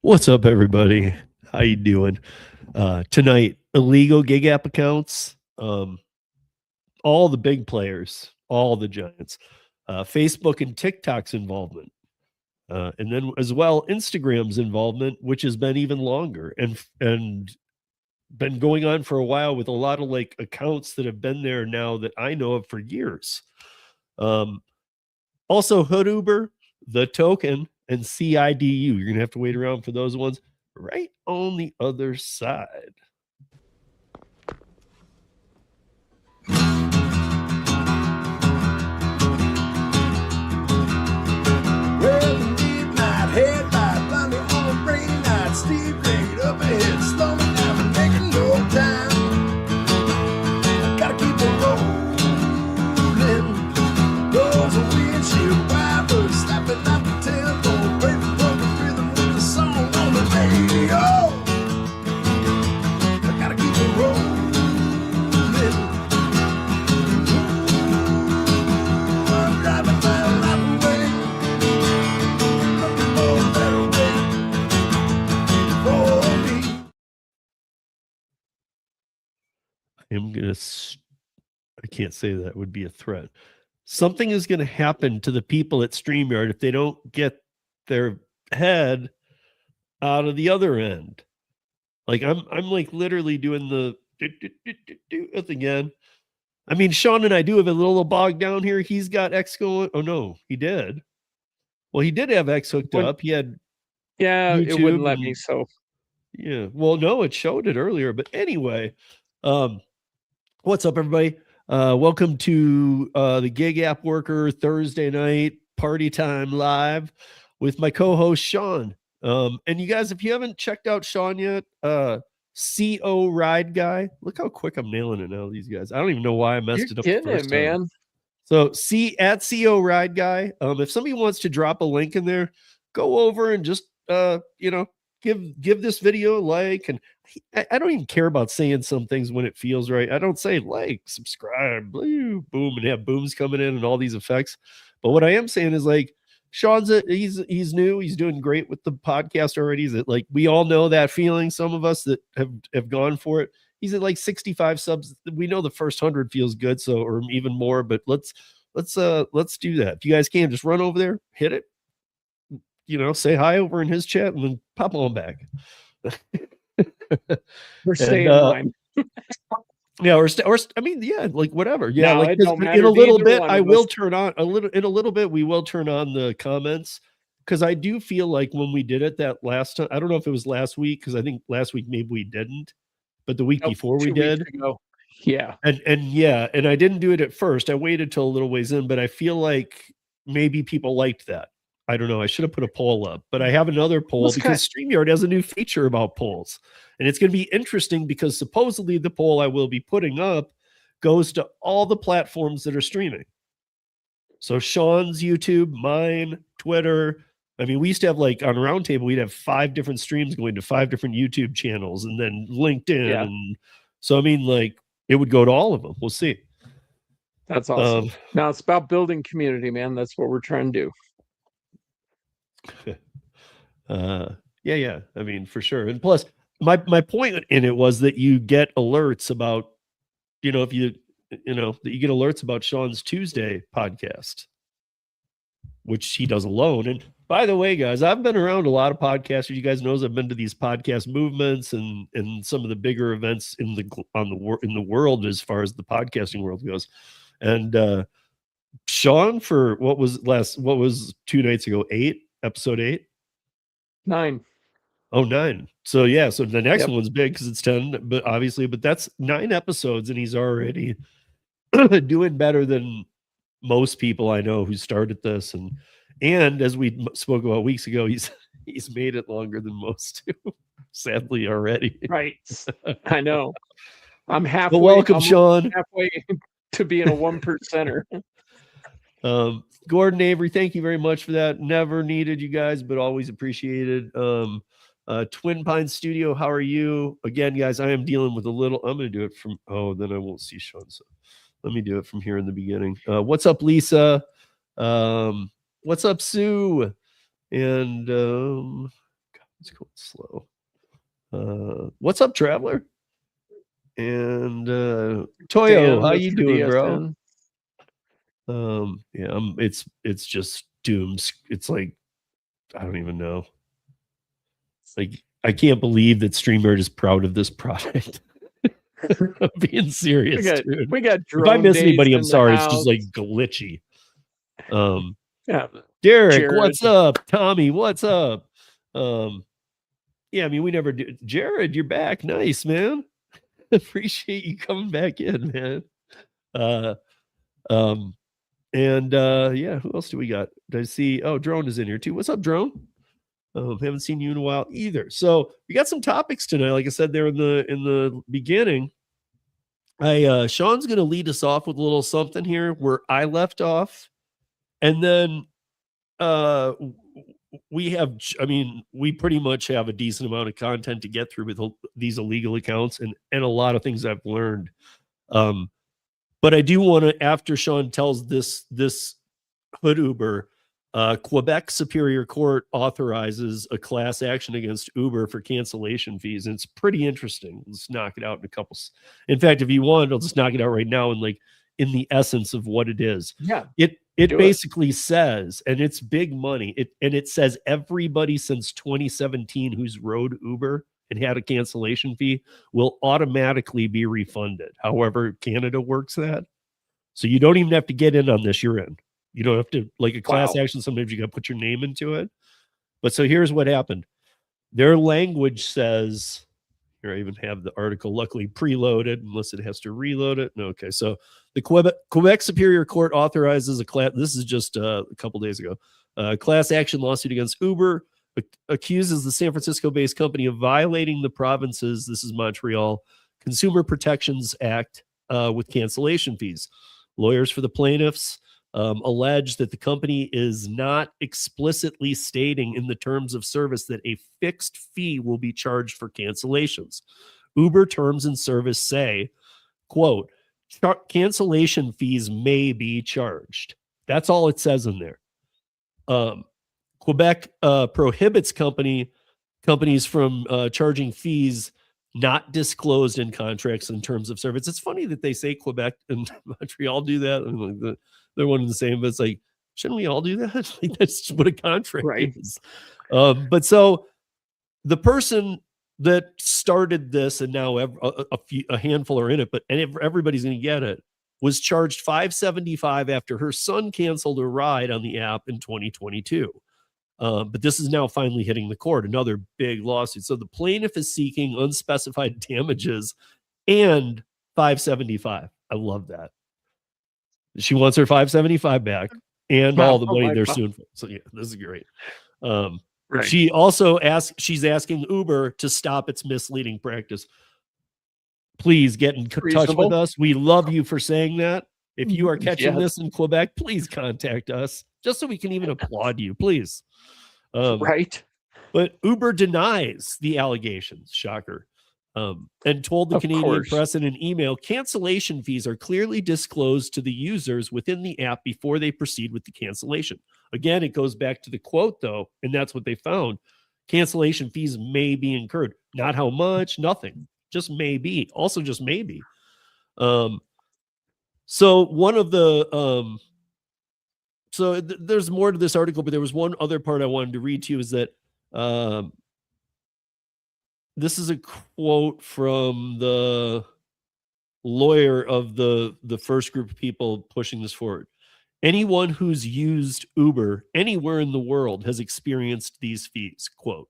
What's up, everybody? How you doing? Tonight, illegal gig app accounts, all the big players, all the giants, Facebook and TikTok's involvement, and then as well Instagram's involvement, which has been even longer and been going on for a while with a lot of like accounts that have been there now that I know of for years. Um, Also, Hood Uber, the token, and CIDU. You're gonna have to wait around for those ones right on the other side. Well, the midnight headlight, blindly on a rainy night, steep grade up ahead, slow me down and making no time. I gotta keep it rolling. Rolls a windshield wipers, slapping out the tempo, breaking broken rhythm with the song on the radio. I gotta keep it rolling. Ooh, I'm driving my life away. I'm gonna. I can't say that would be a threat. Something is going to happen to the people at StreamYard if they don't get their head out of the other end. Like I'm like literally doing the again. I mean, Sean and I do have a little bog down here. He's got X going. Oh no, he did. Well, he did have X hooked up. He had it YouTube wouldn't let me. So yeah. Well, no, it showed it earlier. But anyway, what's up, everybody? Welcome to the Gig App Worker Thursday night party time live with my co-host Sean. And you guys, if you haven't checked out Sean yet, CO Ride Guy. Look how quick I'm nailing it now. These guys. I don't even know why I messed it up the first time. Man. So at CO Ride Guy. If somebody wants to drop a link in there, go over and just give this video a like. And I don't even care about saying some things when it feels right. I don't say like, subscribe, boom, and have booms coming in and all these effects. But what I am saying is like, Sean's he's new. He's doing great with the podcast already. Is it like we all know that feeling? Some of us that have gone for it. He's at like 65 subs. We know the first 100 feels good, so or even more. But let's do that. If you guys can, just run over there, hit it. Say hi over in his chat, and then pop on back. We're staying in line. Yeah, I mean, yeah, like whatever. Yeah, no, like in a little bit, I will turn on in a little bit. We will turn on the comments because I do feel like when we did it that last time, I don't know if it was last week because I think last week maybe we didn't, but the week before we did. Yeah, and I didn't do it at first. I waited till a little ways in, but I feel like maybe people liked that. I don't know. I should have put a poll up, but I have another poll because StreamYard has a new feature about polls. And it's going to be interesting because supposedly the poll I will be putting up goes to all the platforms that are streaming. So Sean's YouTube, mine, Twitter. I mean, we used to have like on Roundtable, we'd have 5 different streams going to 5 different YouTube channels and then LinkedIn. Yeah. And so, I mean, like it would go to all of them. We'll see. That's awesome. Now it's about building community, man. That's what we're trying to do. Yeah. I mean, for sure. And plus, my point in it was that you get alerts about, that you get alerts about Sean's Tuesday podcast, which he does alone. And by the way, guys, I've been around a lot of podcasters. You guys know I've been to these podcast movements and some of the bigger events in the world as far as the podcasting world goes. And Sean, for what was 2 nights ago, episode 8? 9. Oh, 9. So yeah, so the next one's big because it's 10, but that's 9 episodes, and he's already doing better than most people I know who started this. And as we spoke about weeks ago, he's made it longer than most too, sadly already. Right. I know. I'm halfway. Well, welcome, Sean. Halfway to being a 1%er. Gordon Avery, thank you very much for that. Never needed you guys, but always appreciated. Twin Pine Studio, how are you? Again, guys, I am dealing with a little. I'm going to do it from. Oh, then I won't see Sean. So let me do it from here in the beginning. What's up, Lisa? What's up, Sue? And It's cool. Slow. What's up, Traveler? And Toyo, how you doing, bro? Yeah, it's just dooms. It's like, I don't even know. Like, I can't believe that StreamYard is proud of this product. I'm being serious, dude. We got if I miss anybody, I'm sorry. It's just like glitchy. Yeah, Derek, Jared. what's up? Tommy, what's up? Yeah, I mean, we never do. Jared, you're back. Nice, man. Appreciate you coming back in, man. Yeah, who else do we got? Did I see? Oh, Drone is in here too. What's up, Drone? Haven't seen you in a while either. So we got some topics tonight. Like I said there in the beginning, Sean's gonna lead us off with a little something here where I left off, and then we pretty much have a decent amount of content to get through with these illegal accounts and a lot of things I've learned. But I do want to, after Sean tells this hood Uber, Quebec Superior Court authorizes a class action against Uber for cancellation fees. And it's pretty interesting. Let's knock it out in a couple. In fact, if you want, I'll just knock it out right now and in the essence of what it is. Yeah. It basically says, and it's big money. It says everybody since 2017 who's rode Uber and had a cancellation fee will automatically be refunded. However, Canada works that. So you don't even have to get in on this. You're in. You don't have to, like a class action, sometimes you got to put your name into it. But so here's what happened. Their language says, here I even have the article luckily preloaded, unless it has to reload it. No, okay, so the Quebec Superior Court authorizes a class, this is just a couple days ago, class action lawsuit against Uber, accuses the San Francisco-based company of violating the province's, this is Montreal, Consumer Protections Act with cancellation fees. Lawyers for the plaintiffs allege that the company is not explicitly stating in the terms of service that a fixed fee will be charged for cancellations. Uber terms and service say, quote, cancellation fees may be charged. That's all it says in there. Quebec prohibits companies from charging fees not disclosed in contracts in terms of service. It's funny that they say Quebec and Montreal do that. They're one and the same, but it's like, shouldn't we all do that? Like, that's what a contract is. But so the person that started this, and now a handful are in it, but everybody's going to get it, was charged $575 after her son canceled a ride on the app in 2022. But this is now finally hitting the court, another big lawsuit. So the plaintiff is seeking unspecified damages and $575. I love that. She wants her $575 back and all the money they're suing for. So yeah, this is great. Right. She also she's asking Uber to stop its misleading practice. Please get in touch with us. We love you for saying that. If you are catching this in Quebec, please contact us just so we can even applaud you, please. Right. But Uber denies the allegations, shocker, and told the Canadian press in an email, cancellation fees are clearly disclosed to the users within the app before they proceed with the cancellation. Again, it goes back to the quote, though, and that's what they found. Cancellation fees may be incurred. Not how much, nothing. Just maybe. Also just maybe. So one of the there's more to this article, but there was one other part I wanted to read to you, is that this is a quote from the lawyer of the first group of people pushing this forward. Anyone who's used Uber anywhere in the world has experienced these fees, quote.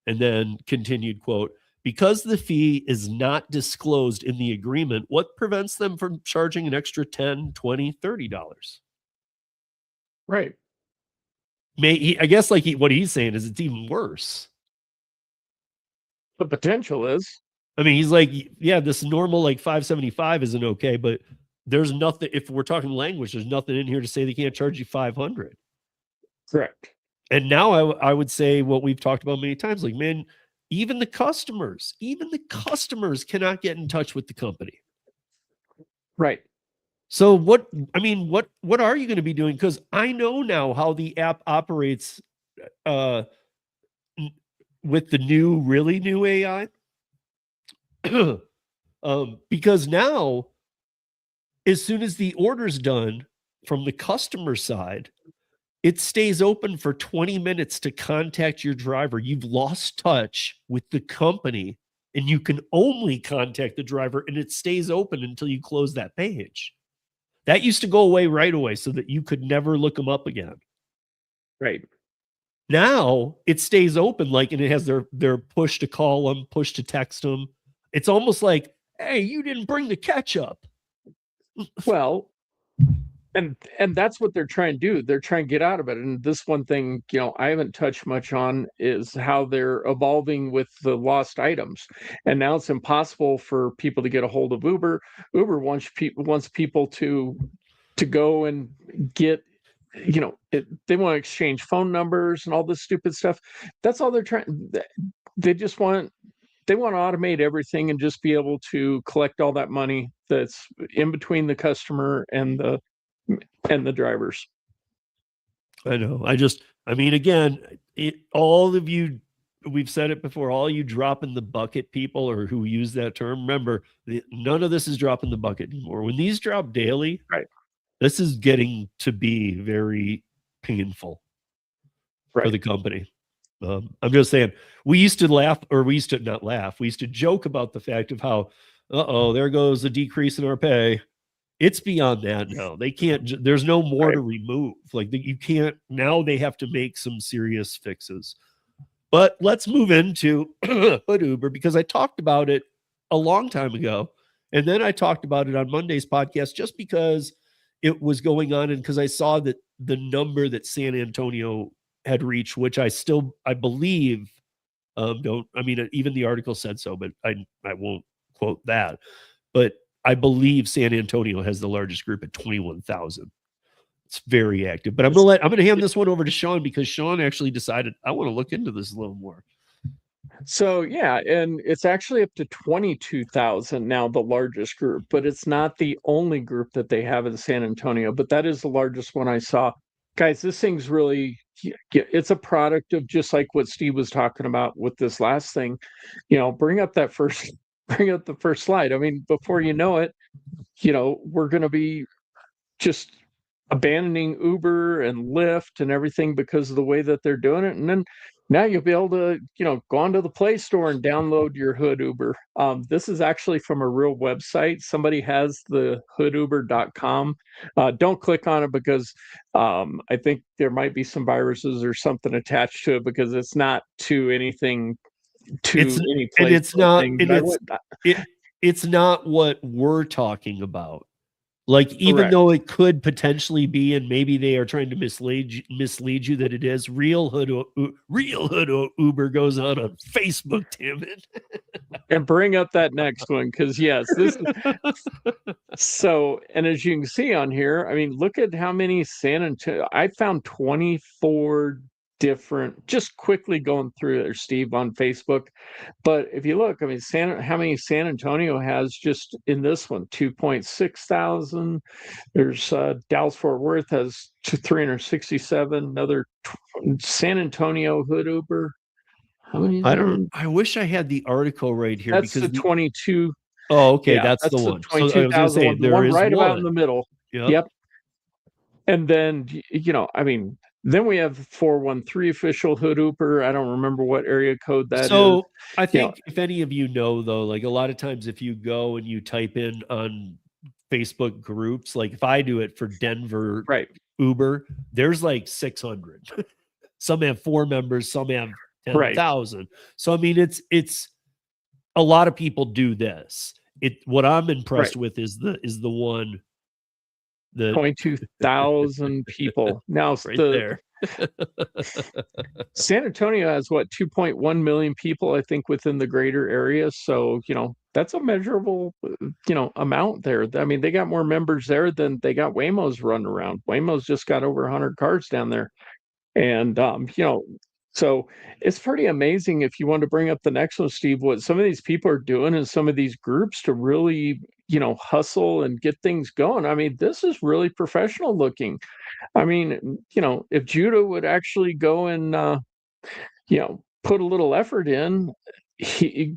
And then continued, quote, because the fee is not disclosed in the agreement, what prevents them from charging an extra $10, $20, $30? Right. I guess what he's saying is it's even worse. The potential is. I mean, he's like, yeah, this normal $575 isn't okay, but there's nothing, if we're talking language, there's nothing in here to say they can't charge you $500. Correct. And now I would say what we've talked about many times, like, man, even the customers cannot get in touch with the company. Right. So what are you going to be doing? Because I know now how the app operates with the really new AI. Because now, as soon as the order's done from the customer side, it stays open for 20 minutes to contact your driver. You've lost touch with the company and you can only contact the driver, and it stays open until you close that page. That used to go away right away so that you could never look them up again. Right. Now it stays open, like, and it has their push to call them, push to text them. It's almost like, hey, you didn't bring the ketchup. Well, and that's what they're trying to do. They're trying to get out of it. And this one thing, I haven't touched much on is how they're evolving with the lost items. And now it's impossible for people to get a hold of Uber. Uber wants people to go and get, they want to exchange phone numbers and all this stupid stuff. That's all they're trying. They just they want to automate everything and just be able to collect all that money that's in between the customer and the drivers. I know. I mean, again, all of you, we've said it before, all you drop in the bucket people, or who use that term, remember, none of this is dropping the bucket anymore. When these drop daily, right, this is getting to be very painful for the company. I'm just saying, we used to laugh, or we used to not laugh, we used to joke about the fact of how, there goes a decrease in our pay. It's beyond that now. They can't, there's no more to remove. Like, you can't, now they have to make some serious fixes. But let's move into Hood Uber, because I talked about it a long time ago. And then I talked about it on Monday's podcast just because it was going on, and because I saw that the number that San Antonio had reached, which I believe, even the article said so, but I won't quote that. But I believe San Antonio has the largest group at 21,000. It's very active. But I'm going to hand this one over to Sean, because Sean actually decided, I want to look into this a little more. So yeah, and it's actually up to 22,000 now, the largest group, but it's not the only group that they have in San Antonio, but that is the largest one I saw. Guys, this thing's really, it's a product of just like what Steve was talking about with this last thing. Bring up the first slide. I mean, before you know it, we're going to be just abandoning Uber and Lyft and everything because of the way that they're doing it. And then now you'll be able to, go onto the Play Store and download your Hood Uber. This is actually from a real website. Somebody has the hooduber.com. Don't click on it, because I think there might be some viruses or something attached to it, because it's not to anything, any place. And it's not, it's not what we're talking about. Like, even though it could potentially be, and maybe they are trying to mislead you that it is, real Hood Uber goes on Facebook, damn it. And bring up that next one, because yes, this is so. And as you can see on here, I mean, look at how many San Antonio. I found 24 different, just quickly going through there, Steve, on Facebook. But if you look, I mean, how many San Antonio has just in this one? 2.6 thousand. There's Dallas Fort Worth has 367. Another San Antonio Hood Uber. How many? I wish I had the article right here. That's the 22. Oh, okay, yeah, that's the one. 22,000. The one right about in the middle. Yep. And then, I mean, then we have 413 official Hood Uber. I don't remember what area code that is. So I think if any of you know, though, like, a lot of times if you go and you type in on Facebook groups, like if I do it for Denver Uber, there's like 600. Some have 4 members, some have 10,000. So I mean, it's a lot of people do this. What I'm impressed with is the one. The 22,000 people. Now there. San Antonio has 2.1 million people, I think, within the greater area. So, that's a measurable, amount there. I mean, they got more members there than they got Waymo's running around. Waymo's just got over 100 cars down there. And, so it's pretty amazing. If you want to bring up the next one, Steve, what some of these people are doing in some of these groups to really, hustle and get things going. I mean, this is really professional looking. I mean, if Judah would actually go and, put a little effort in,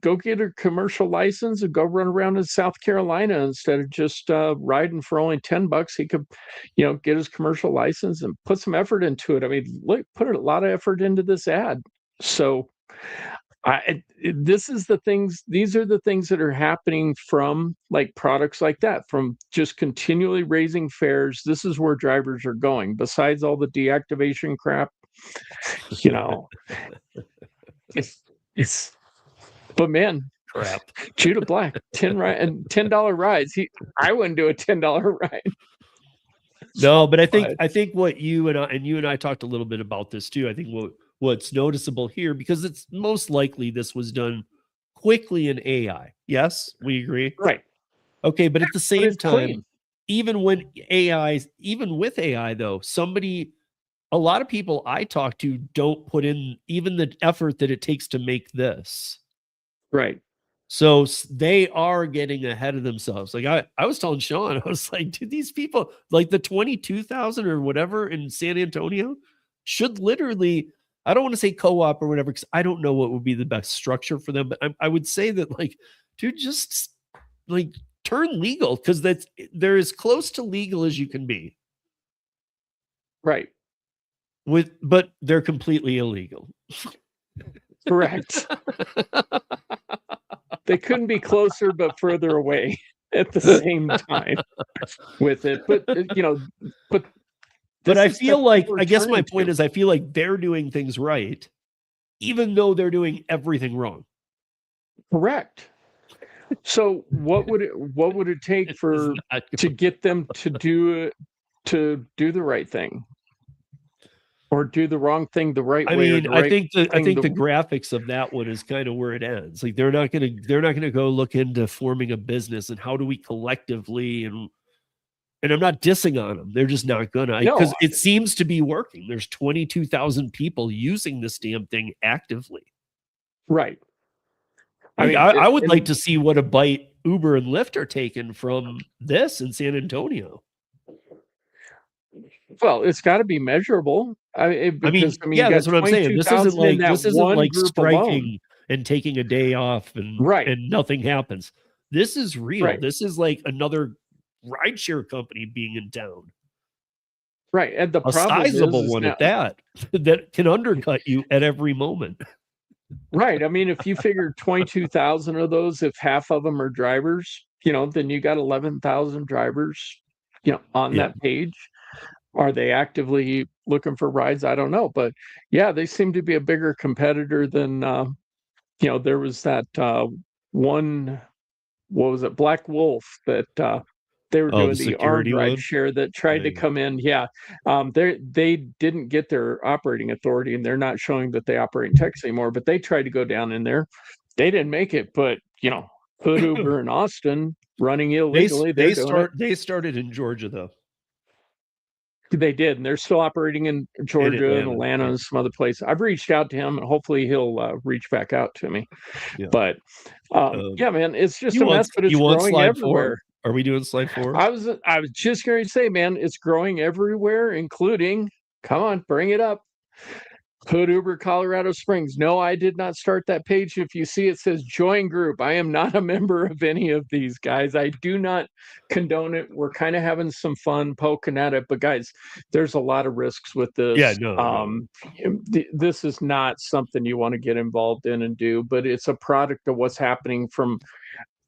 go get a commercial license and go run around in South Carolina instead of just riding for only $10. He could, get his commercial license and put some effort into it. I mean, look, put a lot of effort into this ad. So these are the things that are happening from like products like that, from just continually raising fares. This is where drivers are going. Besides all the deactivation crap, it's but man, Crap. Judah Black, $10 rides. I wouldn't do a $10 ride. No, but I think what you and I talked a little bit about this too. I think what's noticeable here, because it's most likely this was done quickly in AI. Yes, we agree. Right. Okay, but at the same time, clean. even with AI though, a lot of people I talk to don't put in even the effort that it takes to make this. Right. So they are getting ahead of themselves. Like I was telling Sean, I was like, dude, these people, like the 22,000 or whatever in San Antonio, should literally, I don't want to say co-op or whatever, because I don't know what would be the best structure for them. But I would say that, like, dude, just like turn legal, because they're as close to legal as you can be. Right. But they're completely illegal. Correct. They couldn't be closer but further away at the same time with it. But but I feel like, I guess my point is, I feel like they're doing things right, even though they're doing everything wrong. Correct. So what would it take to get them to do the right thing? Or do the wrong thing the right way. I mean, I think the graphics of that one is kind of where it ends. Like they're not gonna go look into forming a business and how do we collectively, and I'm not dissing on them. They're just not gonna, because it seems to be working. There's 22,000 people using this damn thing actively. Right. I would like to see what a bite Uber and Lyft are taking from this in San Antonio. Well, it's got to be measurable. Yeah, that's what I'm saying. This isn't like striking alone and taking a day off and nothing happens. This is real. Right. This is like another rideshare company being in town. Right, and the sizable one at that can undercut you at every moment. Right. I mean, if you figure 22,000 of those, if half of them are drivers, then you got 11,000 drivers, on that page. Are they actively looking for rides? I don't know. But yeah, they seem to be a bigger competitor than, there was that one, what was it, Black Wolf, that they were doing the armed rideshare that tried to come in. Yeah. They didn't get their operating authority, and they're not showing that they operate in Texas anymore, but they tried to go down in there. They didn't make it, but, Hood Uber in Austin running illegally. They started in Georgia, though. They did, and they're still operating in Georgia and Atlanta and some other places. I've reached out to him, and hopefully he'll reach back out to me. Yeah. But yeah, man, it's just a mess, but it's growing everywhere. 4? Are we doing slide 4? I was just going to say, man, it's growing everywhere, including, come on, bring it up, Hood Uber Colorado Springs. No, I did not start that page. If you see, it says join group. I am not a member of any of these, guys. I do not condone it. We're kind of having some fun poking at it, but guys, there's a lot of risks with this. Yeah, no. This is not something you want to get involved in and do, but it's a product of what's happening from,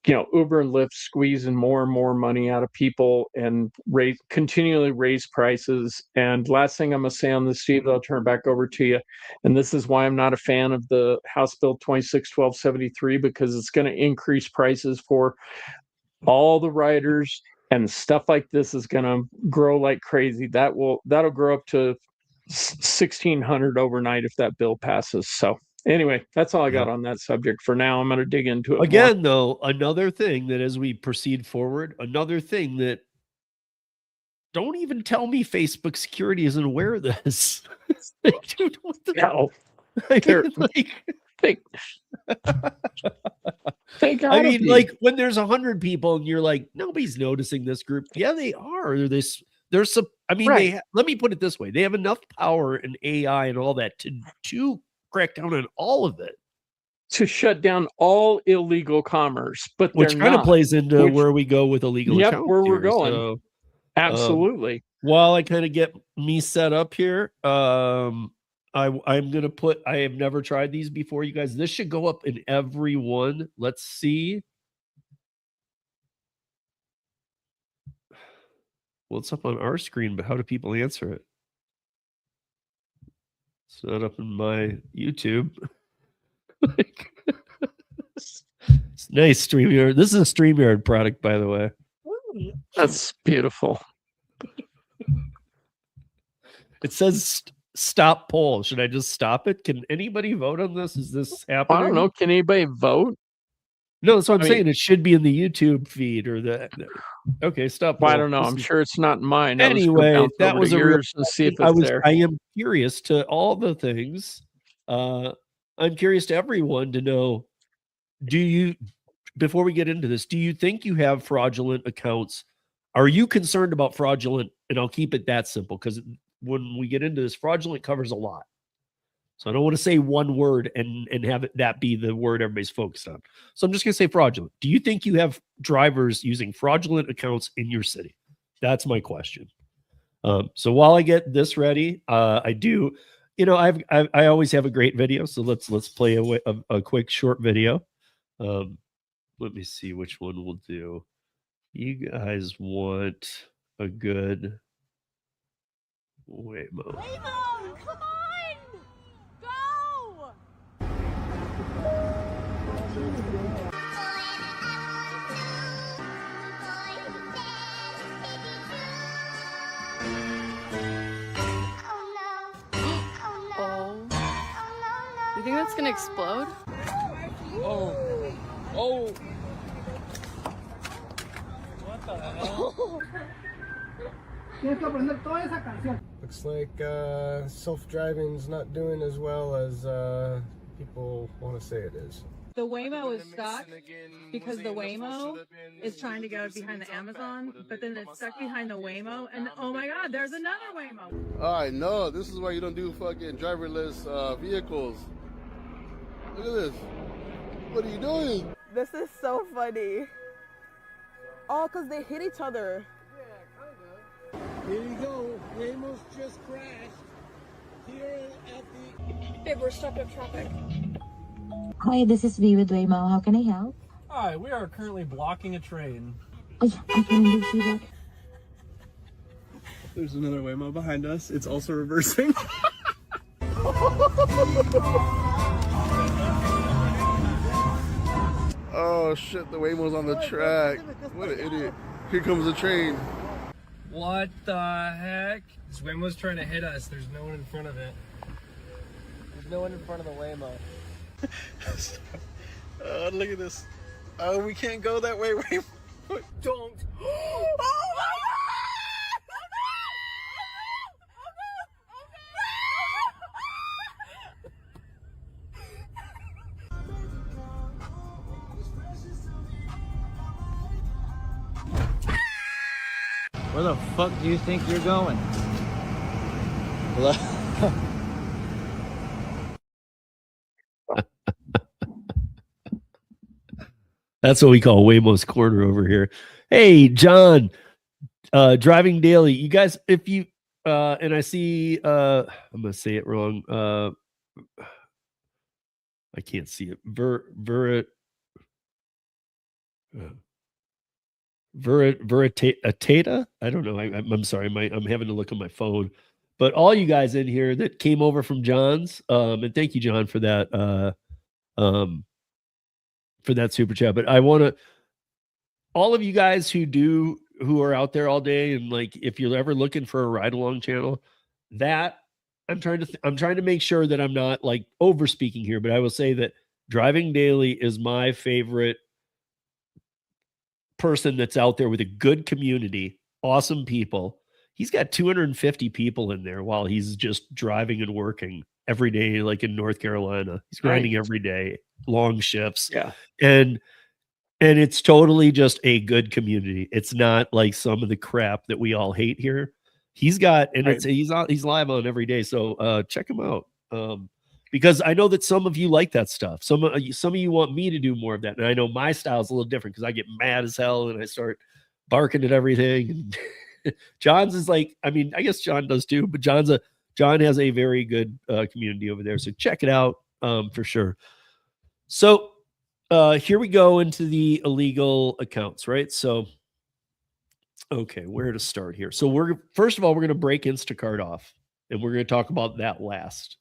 Uber and Lyft squeezing more and more money out of people and continually raise prices. And last thing I'm going to say on this, Steve, I'll turn it back over to you. And this is why I'm not a fan of the House Bill 261273, because it's going to increase prices for all the riders, and stuff like this is going to grow like crazy. That'll grow up to $1,600 overnight if that bill passes. So anyway, that's all I got on that subject for now. I'm going to dig into it again, though. Another thing that, as we proceed forward, don't even tell me Facebook security isn't aware of this. Like, dude, what the hell? Like when there's 100 people and you're like, nobody's noticing this group. Yeah, they are. Let me put it this way: they have enough power and AI and all that to crack down on all of it. To shut down all illegal commerce, but Which they're kind of not. plays into where we go with illegal Yep, accounts where we're here. going. So, Absolutely. while I kind of get me set up here, I'm gonna put. I have never tried these before, you guys. This should go up in every one. Let's see. Well, it's up on our screen, but how do people answer it? It's not up in my YouTube. It's nice, StreamYard. This is a StreamYard product, by the way. That's beautiful. It says stop poll. Should I just stop it? Can anybody vote on this? Is this happening? I don't know. Can anybody vote? No, that's what I'm saying. It should be in the YouTube feed or the okay, stop. Well, I don't know. I'm sure it's not mine. Anyway, that was a real. and see if it's there. I am curious to all the things. I'm curious to everyone to know. Before we get into this, do you think you have fraudulent accounts? Are you concerned about fraudulent? And I'll keep it that simple, because when we get into this, fraudulent covers a lot. So I don't want to say one word and have that be the word everybody's focused on. So I'm just going to say fraudulent. Do you think you have drivers using fraudulent accounts in your city? That's my question. So while I get this ready, I do, I always have a great video. So let's play a quick short video. Let me see which one we'll do. You guys want a good Waymo? Waymo, come on! Go! You think that's gonna explode? Oh. What the hell? Looks like self-driving's not doing as well as people want to say it is. The Waymo is stuck because the Waymo is trying to go behind the Amazon, but then it's stuck behind the Waymo, and oh my God, there's another Waymo. Oh, I know. This is why you don't do fucking driverless vehicles. Look at this. What are you doing? This is so funny. Oh, because they hit each other. Here you go. Waymo's just crashed. Here at the... Babe, we're stopped at traffic. Hi, this is V with Waymo. How can I help? Hi, we are currently blocking a train. Oh, yeah, I can do that. There's another Waymo behind us. It's also reversing. Oh shit, the Waymo's on the track. What an idiot. Here comes the train. What the heck? This Waymo's trying to hit us. There's no one in front of it. There's no one in front of the Waymo. Look at this. We can't go that way. Waymo. Don't. Where the fuck do you think you're going? That's what we call Waymo's Corner over here. Hey, John, driving daily. You guys, if you and I see I'm gonna say it wrong. I can't see it. Veritata? I don't know. I'm sorry. I'm having to look on my phone. But all you guys in here that came over from John's, and thank you, John, for that super chat. But I want to, all of you guys who are out there all day, and like if you're ever looking for a ride along channel, that I'm trying to make sure that I'm not like over speaking here, but I will say that Driving Daily is my favorite person that's out there with a good community, awesome people. He's got 250 people in there while he's just driving and working every day, like in North Carolina. He's grinding every day, long shifts. Yeah. And it's totally just a good community. It's not like some of the crap that we all hate here. He's got, and he's live on every day. So check him out. because I know that some of you like that stuff. Some of you want me to do more of that, and I know my style is a little different because I get mad as hell and I start barking at everything. And John's is like, I mean, I guess John does too, but John has a very good community over there, so check it out for sure. So here we go into the illegal accounts, right? So, okay, where to start here? So first of all, we're going to break Instacart off, and we're going to talk about that last.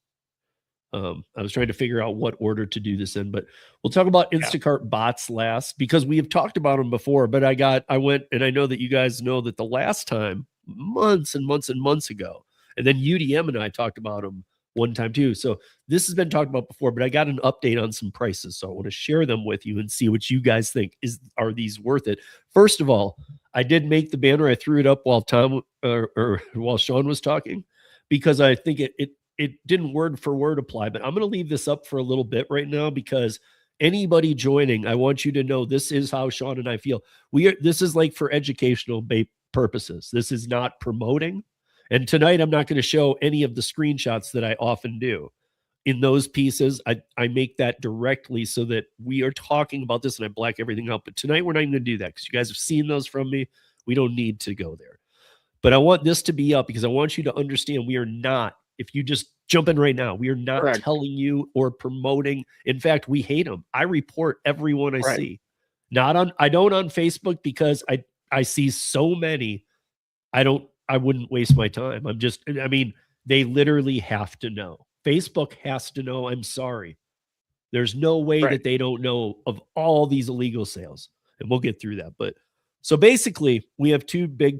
I was trying to figure out what order to do this in, but we'll talk about Instacart bots last because we have talked about them before. But I went, and I know that you guys know that the last time, months and months and months ago, and then UDM and I talked about them one time too. So this has been talked about before, but I got an update on some prices, so I want to share them with you and see what you guys think. Are these worth it? First of all, I did make the banner. I threw it up while Tom or while Sean was talking because I think it didn't word for word apply, but I'm going to leave this up for a little bit right now because anybody joining, I want you to know this is how Sean and I feel. This is like for educational purposes. This is not promoting. And tonight I'm not going to show any of the screenshots that I often do. In those pieces, I make that directly so that we are talking about this and I black everything out. But tonight we're not going to do that because you guys have seen those from me. We don't need to go there. But I want this to be up because I want you to understand we are not, if you just jump in right now, we are not telling you or promoting. In fact, we hate them. I report everyone I see. I don't on Facebook because I see so many. I wouldn't waste my time. They literally have to know. Facebook has to know. I'm sorry. There's no way that they don't know of all these illegal sales. And we'll get through that. But so basically, we have two big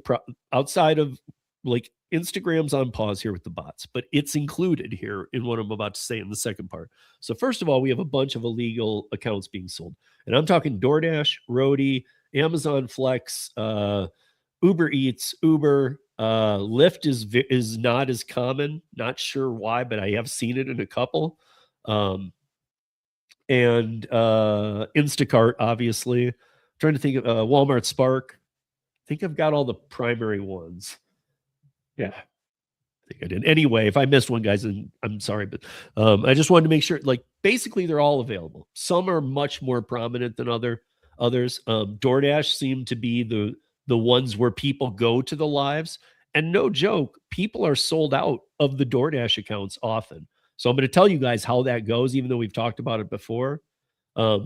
outside of like Instagram's on pause here with the bots, but it's included here in what I'm about to say in the second part. So first of all, we have a bunch of illegal accounts being sold. And I'm talking DoorDash, Roadie, Amazon Flex, Uber Eats, Uber, Lyft is not as common. Not sure why, but I have seen it in a couple. And Instacart, obviously. I'm trying to think of Walmart Spark. I think I've got all the primary ones. Yeah, I think I did. Anyway, if I missed one, guys, I'm sorry, but I just wanted to make sure, like, basically they're all available. Some are much more prominent than others. DoorDash seem to be the ones where people go to the lives. And no joke, people are sold out of the DoorDash accounts often. So I'm going to tell you guys how that goes, even though we've talked about it before,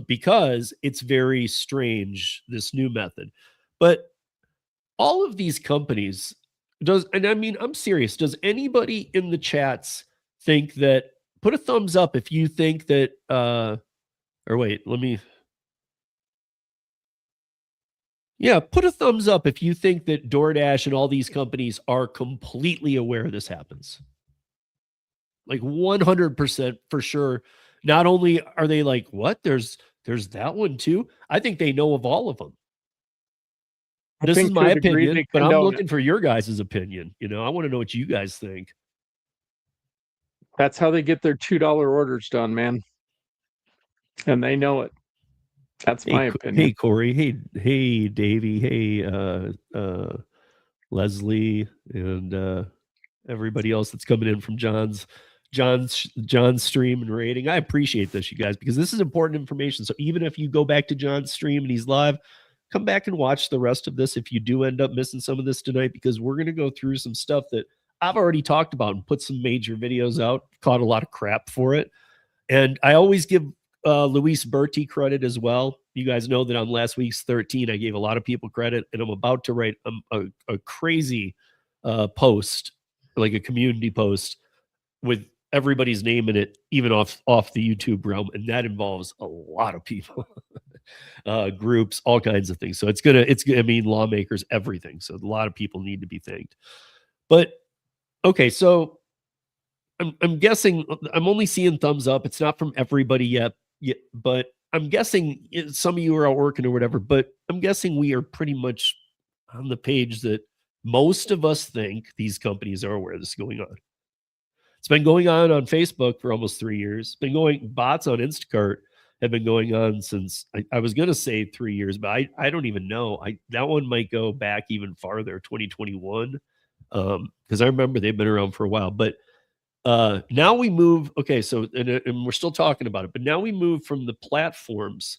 because it's very strange, this new method. But all of these companies I'm serious. Does anybody in the chats think that, put a thumbs up if you think that, put a thumbs up if you think that DoorDash and all these companies are completely aware this happens. Like 100% for sure. Not only are they like, what? There's that one too. I think they know of all of them. This is my opinion, but I'm looking for your guys' opinion. I want to know what you guys think. That's how they get their $2 orders done, man. And they know it. That's my opinion. Hey, Corey. Hey, Davey. Hey, Leslie, and everybody else that's coming in from John's stream and rating. I appreciate this, you guys, because this is important information. So even if you go back to John's stream and he's live, come back and watch the rest of this if you do end up missing some of this tonight, because we're going to go through some stuff that I've already talked about and put some major videos out, caught a lot of crap for it. And I always give Luis Berti credit as well. You guys know that on last week's 13, I gave a lot of people credit, and I'm about to write a crazy post, like a community post with everybody's name in it, even off the YouTube realm. And that involves a lot of people. Groups, all kinds of things. So it's lawmakers, everything. So a lot of people need to be thanked. But okay, so I'm guessing I'm only seeing thumbs up. It's not from everybody yet, but I'm guessing some of you are out working or whatever, but I'm guessing we are pretty much on the page that most of us think these companies are aware this is going on. It's been going on Facebook for almost 3 years. Bots on Instacart have been going on since, I was going to say 3 years, but I don't even know. That one might go back even farther, 2021, because I remember they've been around for a while. But Now we move. Okay, so and we're still talking about it, but now we move from the platforms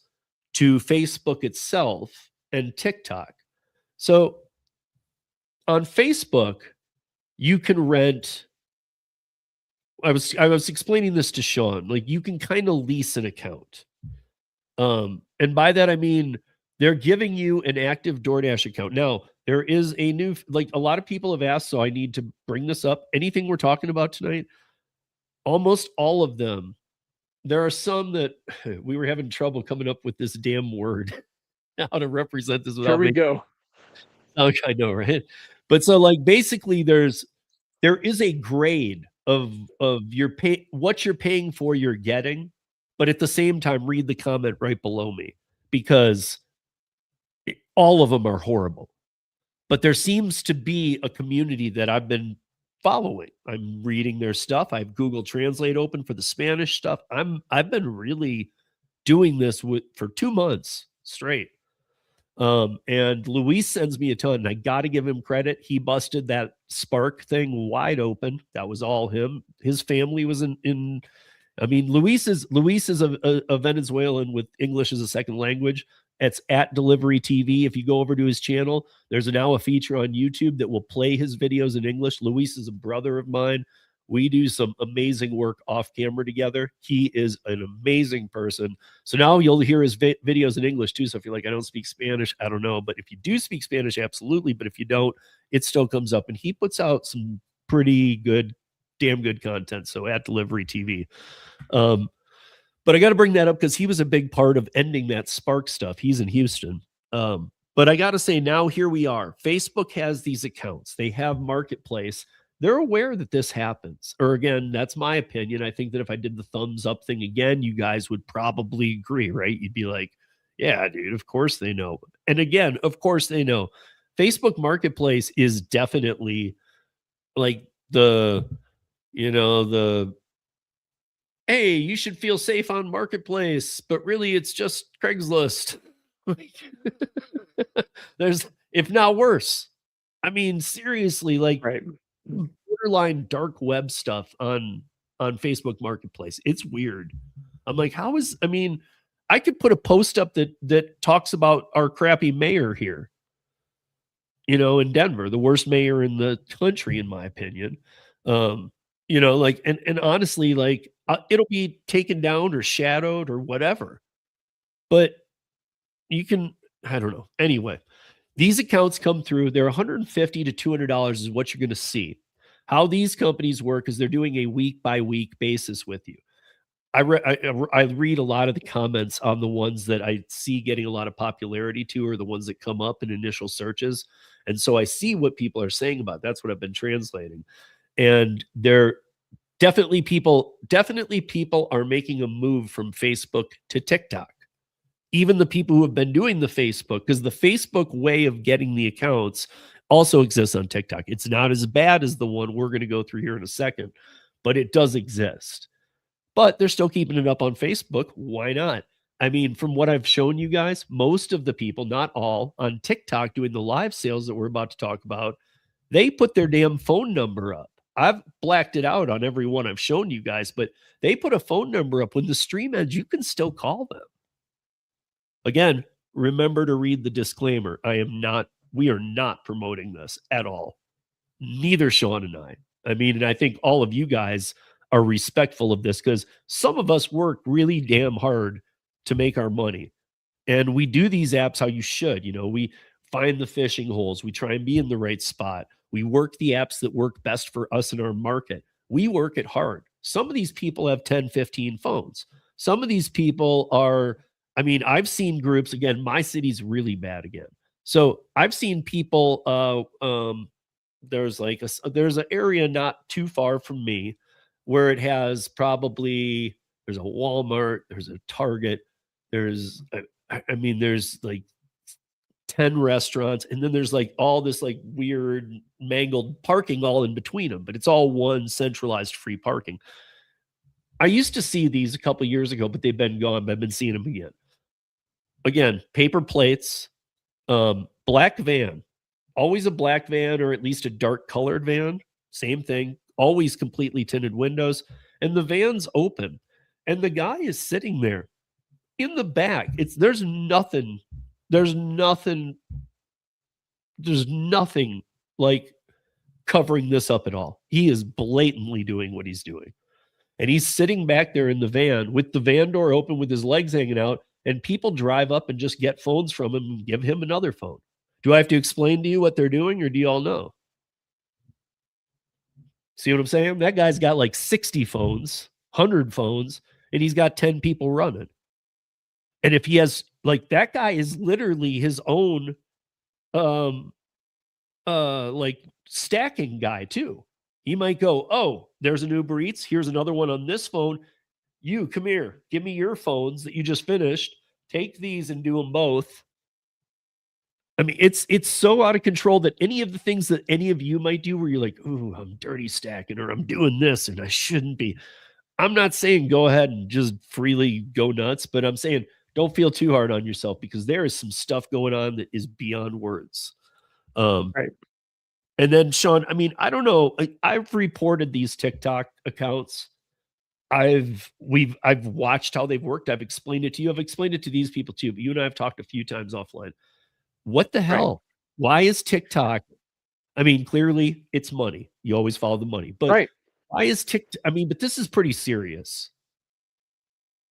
to Facebook itself and TikTok. So on Facebook, you can rent. I was explaining this to Sean. Like you can kind of lease an account. And by that I mean they're giving you an active DoorDash account. Now, there is a new, like a lot of people have asked, so I need to bring this up. Anything we're talking about tonight, almost all of them, there are some that we were having trouble coming up with this damn word, how to represent this Here without we making. go. Okay, I know, right? But so like basically there is a grade of your pay, what you're paying for, you're getting, but at the same time, read the comment right below me because all of them are horrible. But there seems to be a community that I've been following. I'm reading their stuff. I have Google Translate open for the Spanish stuff. I've been really doing this for 2 months straight. And Luis sends me a ton, and I got to give him credit. He busted that Spark thing wide open. That was all him. His family was in I mean, Luis is a Venezuelan with English as a second language. It's at Delivery TV. If you go over to his channel, there's now a feature on YouTube that will play his videos in English. Luis is a brother of mine. We do some amazing work off camera together. He is an amazing person. So now you'll hear his videos in English too. So if you're like, I don't speak Spanish, I don't know. But if you do speak Spanish, absolutely. But if you don't, it still comes up. And he puts out some pretty good, damn good content. So at Delivery TV. But I got to bring that up because he was a big part of ending that Spark stuff. He's in Houston. But I got to say, now here we are. Facebook has these accounts. They have Marketplace. They're aware that this happens. Or again, that's my opinion. I think that if I did the thumbs up thing again, you guys would probably agree, right? You'd be like, yeah, dude, of course they know. And again, of course they know. Facebook Marketplace is definitely like the hey, you should feel safe on Marketplace, but really it's just Craigslist. There's, if not worse. I mean, seriously, like right. Borderline dark web stuff on Facebook Marketplace. It's weird. I'm like, I mean, I could put a post up that talks about our crappy mayor here. In Denver, the worst mayor in the country, in my opinion. Like, and honestly, like, it'll be taken down or shadowed or whatever. But you can, I don't know. Anyway, these accounts come through. They're $150 to $200 is what you're going to see. How these companies work is they're doing a week by week basis with you. I read a lot of the comments on the ones that I see getting a lot of popularity to, or the ones that come up in initial searches. And so I see what people are saying about it. That's what I've been translating. And they're definitely people are making a move from Facebook to TikTok. Even the people who have been doing the Facebook, because the Facebook way of getting the accounts also exists on TikTok. It's not as bad as the one we're going to go through here in a second, but it does exist. But they're still keeping it up on Facebook. Why not? I mean, from what I've shown you guys, most of the people, not all, on TikTok doing the live sales that we're about to talk about, they put their damn phone number up. I've blacked it out on every one I've shown you guys, but they put a phone number up. When the stream ends, you can still call them. Again, remember to read the disclaimer. We are not promoting this at all. Neither Sean and I. I mean, and I think all of you guys are respectful of this because some of us work really damn hard to make our money. And we do these apps how you should. We find the fishing holes. We try and be in the right spot. We work the apps that work best for us in our market. We work it hard. Some of these people have 10, 15 phones. Some of these people are, I mean, I've seen groups, again, my city's really bad again. So I've seen people, there's an area not too far from me where it has there's a Walmart, there's a Target, there's like 10 restaurants, and then there's like all this like weird mangled parking all in between them, but it's all one centralized free parking. I used to see these a couple years ago, but they've been gone, but I've been seeing them again. Again, paper plates, black van. Always a black van or at least a dark colored van. Same thing. always completely tinted windows, and the van's open, and the guy is sitting there in the back. There's nothing like covering this up at all. He is blatantly doing what he's doing. And he's sitting back there in the van with the van door open with his legs hanging out, and people drive up and just get phones from him and give him another phone. Do I have to explain to you what they're doing, or do you all know? See what I'm saying? That guy's got like 60 phones, 100 phones, and he's got 10 people running. And if he has, like, that guy is literally his own like stacking guy too. He might go, oh, there's an Uber Eats, here's another one on this phone. You come here, give me your phones that you just finished, take these and do them both. I mean, it's so out of control that any of the things that any of you might do where you're like, ooh, I'm dirty stacking, or I'm doing this and I shouldn't be. I'm not saying go ahead and just freely go nuts, but I'm saying don't feel too hard on yourself, because there is some stuff going on that is beyond words. Right. And then Sean, I mean, I don't know. I've reported these TikTok accounts. I've watched how they've worked. I've explained it to you. I've explained it to these people too, but you and I have talked a few times offline. What the hell? Why is TikTok? I mean, clearly it's money. You always follow the money, but why is TikTok? I mean, but this is pretty serious.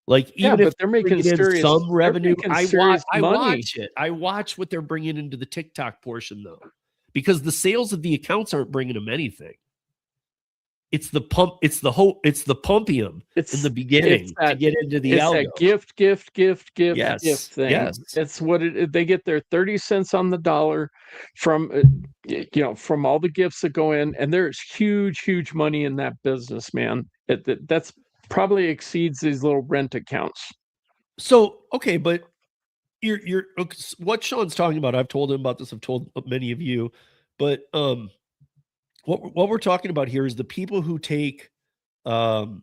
Like, even if they're making serious, some revenue, I watch it. I watch what they're bringing into the TikTok portion, though, because the sales of the accounts aren't bringing them anything. It's the pump. It's the pumpium in the beginning to get into the algo. That gift thing. Yes. It's what they get their 30 cents on the dollar from, from all the gifts that go in, and there's huge money in that business, man. That's probably exceeds these little rent accounts. So, okay, but you're what Sean's talking about. I've told him about this. I've told many of you, but what we're talking about here is the people who take so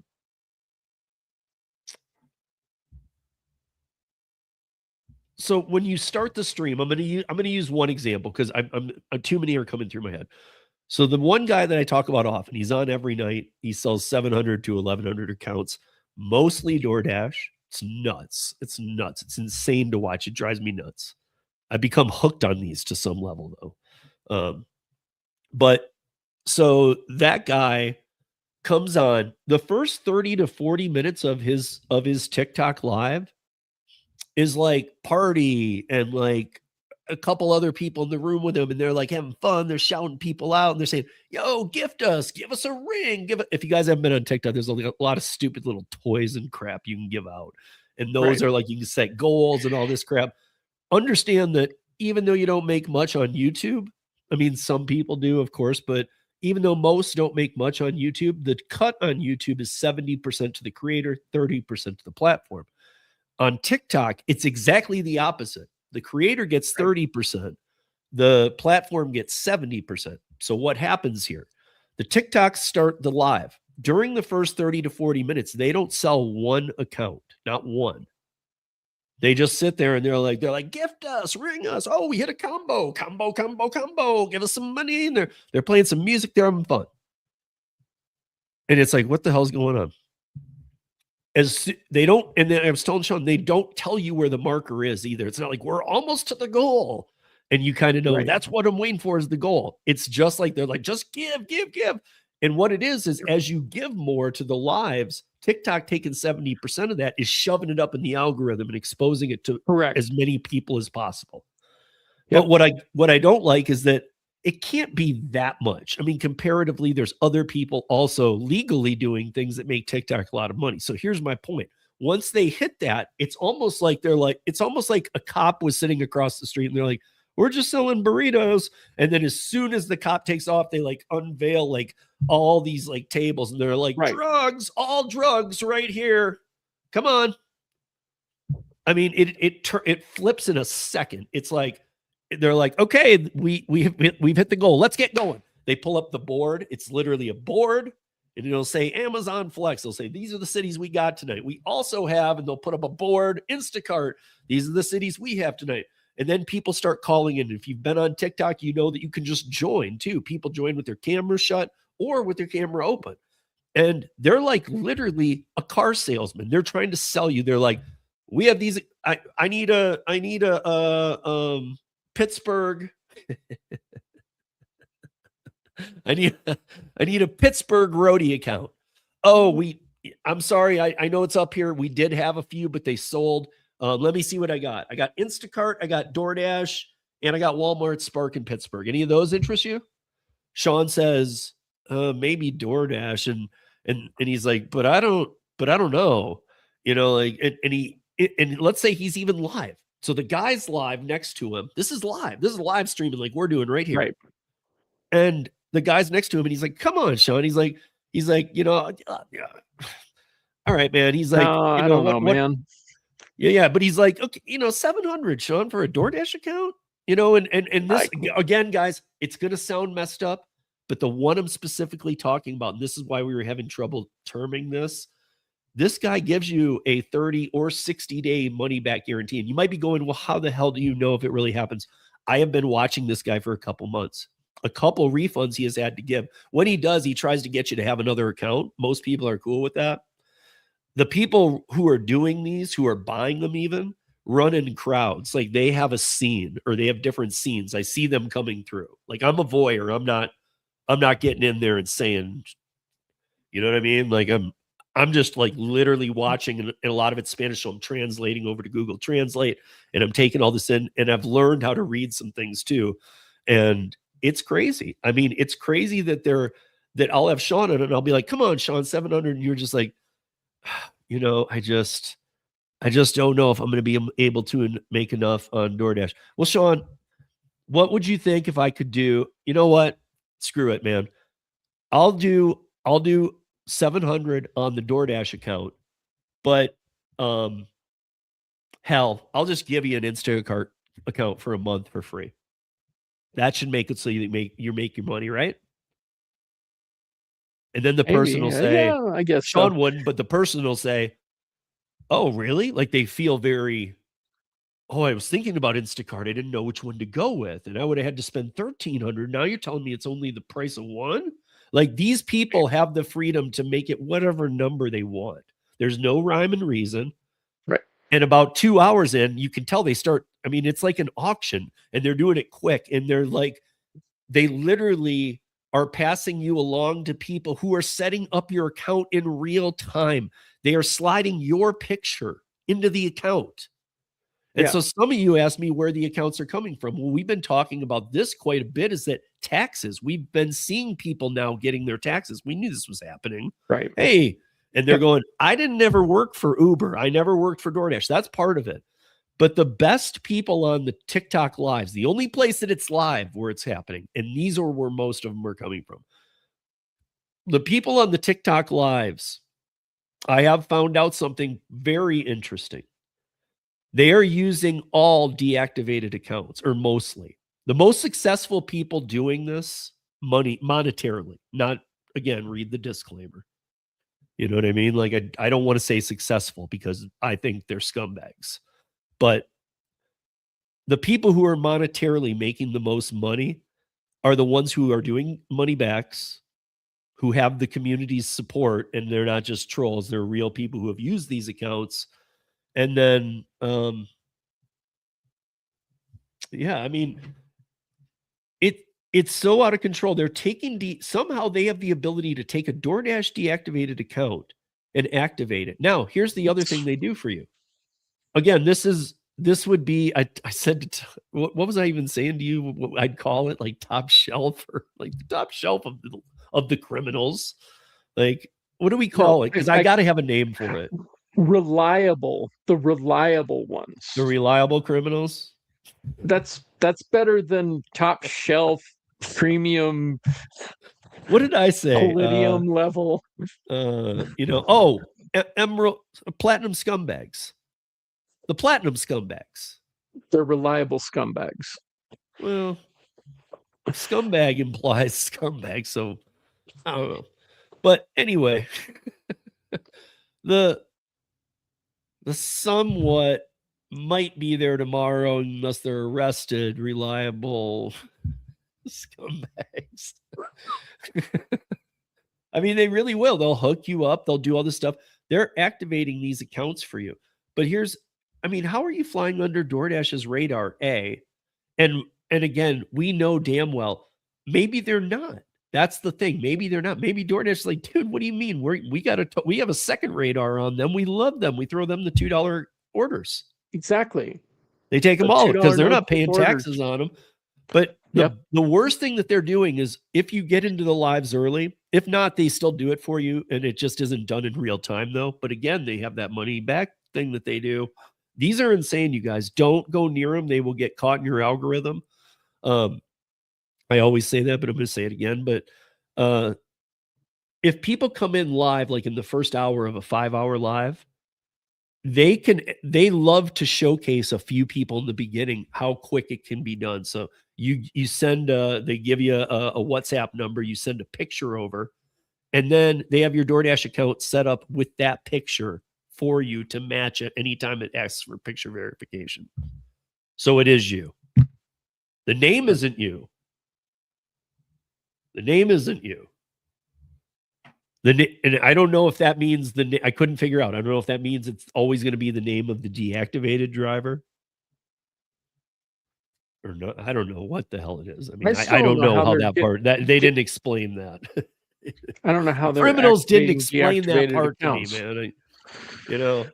when you start the stream, I'm going to use one example because I'm too many are coming through my head. So the one guy that I talk about often, he's on every night. He sells 700 to 1,100 accounts, mostly DoorDash. It's nuts. It's insane to watch. It drives me nuts. I've become hooked on these to some level, though. But so that guy comes on. The first 30 to 40 minutes of his TikTok live is like party and like a couple other people in the room with him, and they're like having fun. They're shouting people out, and they're saying, yo, gift us, give us a ring. If you guys haven't been on TikTok, there's a lot of stupid little toys and crap you can give out. And those are like, you can set goals and all this crap. Understand that even though you don't make much on YouTube, I mean, some people do, of course, but even though most don't make much on YouTube, the cut on YouTube is 70% to the creator, 30% to the platform. On TikTok, it's exactly the opposite. The creator gets 30%. The platform gets 70%. So what happens here? The TikToks start the live. During the first 30 to 40 minutes, they don't sell one account, not one. They just sit there and they're like, gift us, ring us. Oh, we hit a combo. Give us some money. And they're playing some music. They're having fun. And it's like, what the hell's going on? They don't, and then I was telling Sean, they don't tell you where the marker is either. It's not like we're almost to the goal. And you kind of know that's what I'm waiting for is the goal. It's just like, they're like, just give. And what it is as you give more to the lives, TikTok taking 70% of that is shoving it up in the algorithm and exposing it to as many people as possible. But what I don't like is that it can't be that much. I mean, comparatively, there's other people also legally doing things that make TikTok a lot of money. So here's my point. Once they hit that, it's almost like it's almost like a cop was sitting across the street and they're like, we're just selling burritos. And then as soon as the cop takes off, they like unveil like all these like tables and they're like, drugs, all drugs right here. Come on. I mean, it flips in a second. It's like, they're like, okay, we've hit the goal. Let's get going. They pull up the board. It's literally a board, and it'll say Amazon Flex. They'll say, these are the cities we got tonight. We also have, and they'll put up a board, Instacart. These are the cities we have tonight. And then people start calling in. If you've been on TikTok, you know that you can just join too. People join with their cameras shut or with their camera open. And they're like literally a car salesman. They're trying to sell you. They're like, we have these. I need a Pittsburgh. I need a Pittsburgh Roadie account. Oh, I'm sorry. I know it's up here. We did have a few, but they sold. Let me see what I got. I got Instacart, I got DoorDash, and I got Walmart Spark in Pittsburgh. Any of those interest you? Sean says, maybe DoorDash. And he's like, but I don't know. You know, like, and let's say he's even live. So the guy's live next to him. This is live. This is live streaming like we're doing right here. Right. And the guy's next to him, and he's like, come on, Sean. He's like, you know, yeah. All right, man. He's like, I don't know, man. Yeah. But he's like, okay, you know, 700, Sean, for a DoorDash account, you know, and this again, guys, it's going to sound messed up, but the one I'm specifically talking about, and this is why we were having trouble terming this guy gives you a 30 or 60-day money back guarantee. And you might be going, well, how the hell do you know if it really happens? I have been watching this guy for a couple months. A couple refunds he has had to give. When he does, he tries to get you to have another account. Most people are cool with that. The people who are doing these, who are buying them even, run in crowds. Like they have a scene or they have different scenes. I see them coming through. Like I'm a voyeur. I'm not getting in there and saying, you know what I mean? Like I'm just like literally watching, and a lot of it's Spanish, so I'm translating over to Google Translate, and I'm taking all this in, and I've learned how to read some things too. And it's crazy. I mean, it's crazy that I'll have Sean on it, and I'll be like, come on, Sean, 700. And you're just like, you know, I just don't know if I'm going to be able to make enough on DoorDash. Well, Sean, what would you think if I could do, you know what? Screw it, man. I'll do 700 on the DoorDash account, but hell, I'll just give you an Instacart account for a month for free. That should make it so you make your money, right? And then the person will say, yeah, I guess Sean so. wouldn't, but the person will say, oh, really? Like they feel very, oh, I was thinking about Instacart. I didn't know which one to go with. And I would have had to spend $1,300. Now you're telling me it's only the price of one? Like these people have the freedom to make it whatever number they want. There's no rhyme and reason. Right. And about 2 hours in, you can tell they start, I mean, it's like an auction and they're doing it quick. And they're like, they literally are passing you along to people who are setting up your account in real time. They are sliding your picture into the account. And so some of you asked me where the accounts are coming from. Well, we've been talking about this quite a bit, is that taxes. We've been seeing people now getting their taxes. We knew this was happening. Right. Hey, and they're going, I didn't ever work for Uber. I never worked for DoorDash. That's part of it. But the best people on the TikTok lives, the only place that it's live where it's happening, and these are where most of them are coming from. The people on the TikTok lives, I have found out something very interesting. They are using all deactivated accounts, or mostly. The most successful people doing this monetarily, not, again, read the disclaimer. You know what I mean? Like, I don't want to say successful because I think they're scumbags. But the people who are monetarily making the most money are the ones who are doing money backs, who have the community's support, and they're not just trolls. They're real people who have used these accounts. And then, yeah, I mean, it's so out of control. They're taking somehow they have the ability to take a DoorDash deactivated account and activate it. Now, here's the other thing they do for you. Again, this would be, I said, what was I even saying to you? I'd call it like top shelf, or like the top shelf of the criminals. Like, what do we call it? Because I got to have a name for it. The reliable ones. The reliable criminals. That's better than top shelf premium. What did I say? Palladium level. Emerald, platinum scumbags. The platinum scumbags. They're reliable scumbags. Well, scumbag implies scumbag, so I don't know. But anyway, the somewhat might be there tomorrow unless they're arrested. Reliable scumbags. I mean, they really will. They'll hook you up. They'll do all this stuff. They're activating these accounts for you. But I mean, how are you flying under DoorDash's radar? And again, we know damn well, maybe they're not. That's the thing. Maybe they're not. Maybe DoorDash is like, dude, what do you mean? We have a second radar on them. We love them. We throw them the $2 orders. Exactly. They take them The all because $2 they're not no-tip paying orders. taxes on them. But the worst thing that they're doing is if you get into the lives early, if not, they still do it for you. And it just isn't done in real time, though. But again, they have that money back thing that they do. These are insane, you guys. Don't go near them. They will get caught in your algorithm. I always say that, but I'm going to say it again. But if people come in live, like in the first hour of a 5-hour live, they love to showcase a few people in the beginning, how quick it can be done. So you send they give you a WhatsApp number, you send a picture over, and then they have your DoorDash account set up with that picture for you to match it anytime it asks for picture verification. So it is you. The name isn't you. The name isn't you. And I don't know if that means I couldn't figure out. I don't know if that means it's always going to be the name of the deactivated driver or no. I don't know what the hell it is. I mean, I don't know how that part that they didn't explain that. I don't know how the they're criminals didn't activating explain that deactivated part accounts. to me, man.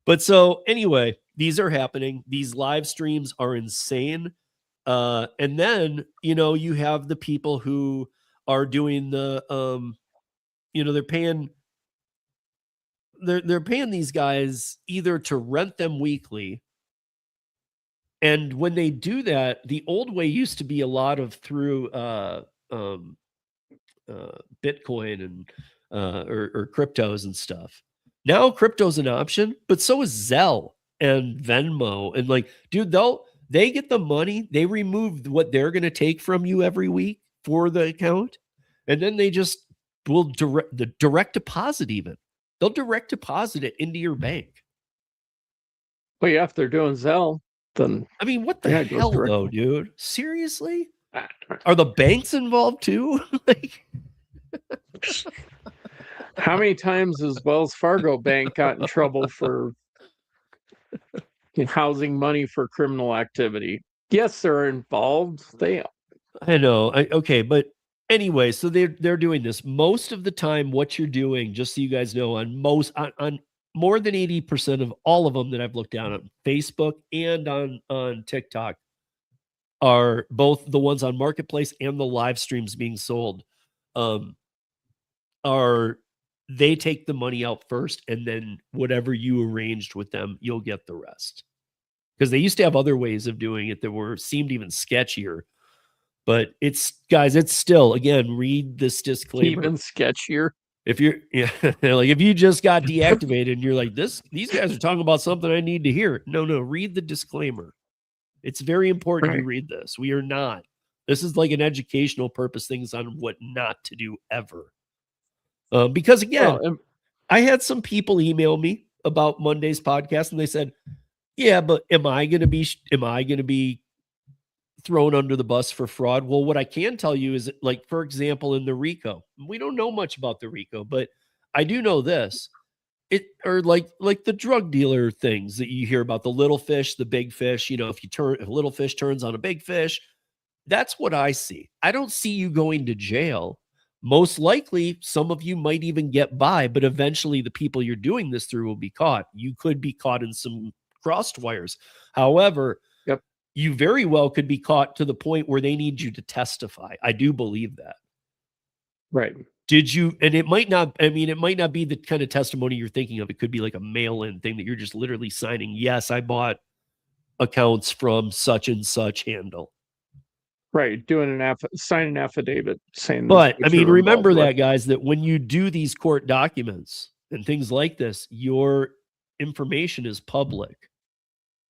But so anyway, these are happening. These live streams are insane. And then, you have the people who are doing the, they're paying these guys either to rent them weekly. And when they do that, the old way used to be a lot of through Bitcoin and or cryptos and stuff. Now crypto's an option, but so is Zelle and Venmo. And like, dude, they get the money. They remove what they're going to take from you every week for the account. And then they just will direct deposit even. They'll direct deposit it into your bank. Well, yeah, if they're doing Zelle, then I mean, what the hell though, dude? Seriously? Are the banks involved too? Like, how many times has Wells Fargo Bank got in trouble for housing money for criminal activity? Yes, they're involved. I know. Okay, but anyway, so they're doing this most of the time. What you're doing, just so you guys know, on more than 80% of all of them that I've looked down on Facebook and on TikTok are both the ones on Marketplace and the live streams being sold. They take the money out first, and then whatever you arranged with them, you'll get the rest. Because they used to have other ways of doing it that seemed even sketchier. But it's still, again, read this disclaimer. Even sketchier. If you're like if you just got deactivated and you're like, these guys are talking about something I need to hear. No, read the disclaimer. It's very important you read this. We are not. This is like an educational purpose, things on what not to do ever. Because again, I had some people email me about Monday's podcast, and they said, "Yeah, but am I going to be thrown under the bus for fraud?" Well, what I can tell you is, like, for example, in the RICO, we don't know much about the RICO, but I do know this: or like the drug dealer things that you hear about, the little fish, the big fish. If a little fish turns on a big fish, that's what I see. I don't see you going to jail. Most likely, some of you might even get by, but eventually the people you're doing this through will be caught. You could be caught in some crossed wires. However, you very well could be caught to the point where they need you to testify. I do believe that. Right. Did you? And it might not be the kind of testimony you're thinking of. It could be like a mail-in thing that you're just literally signing, yes, I bought accounts from such and such handle. Right, doing sign an affidavit saying. But I mean, remember that, guys, that when you do these court documents and things like this, your information is public.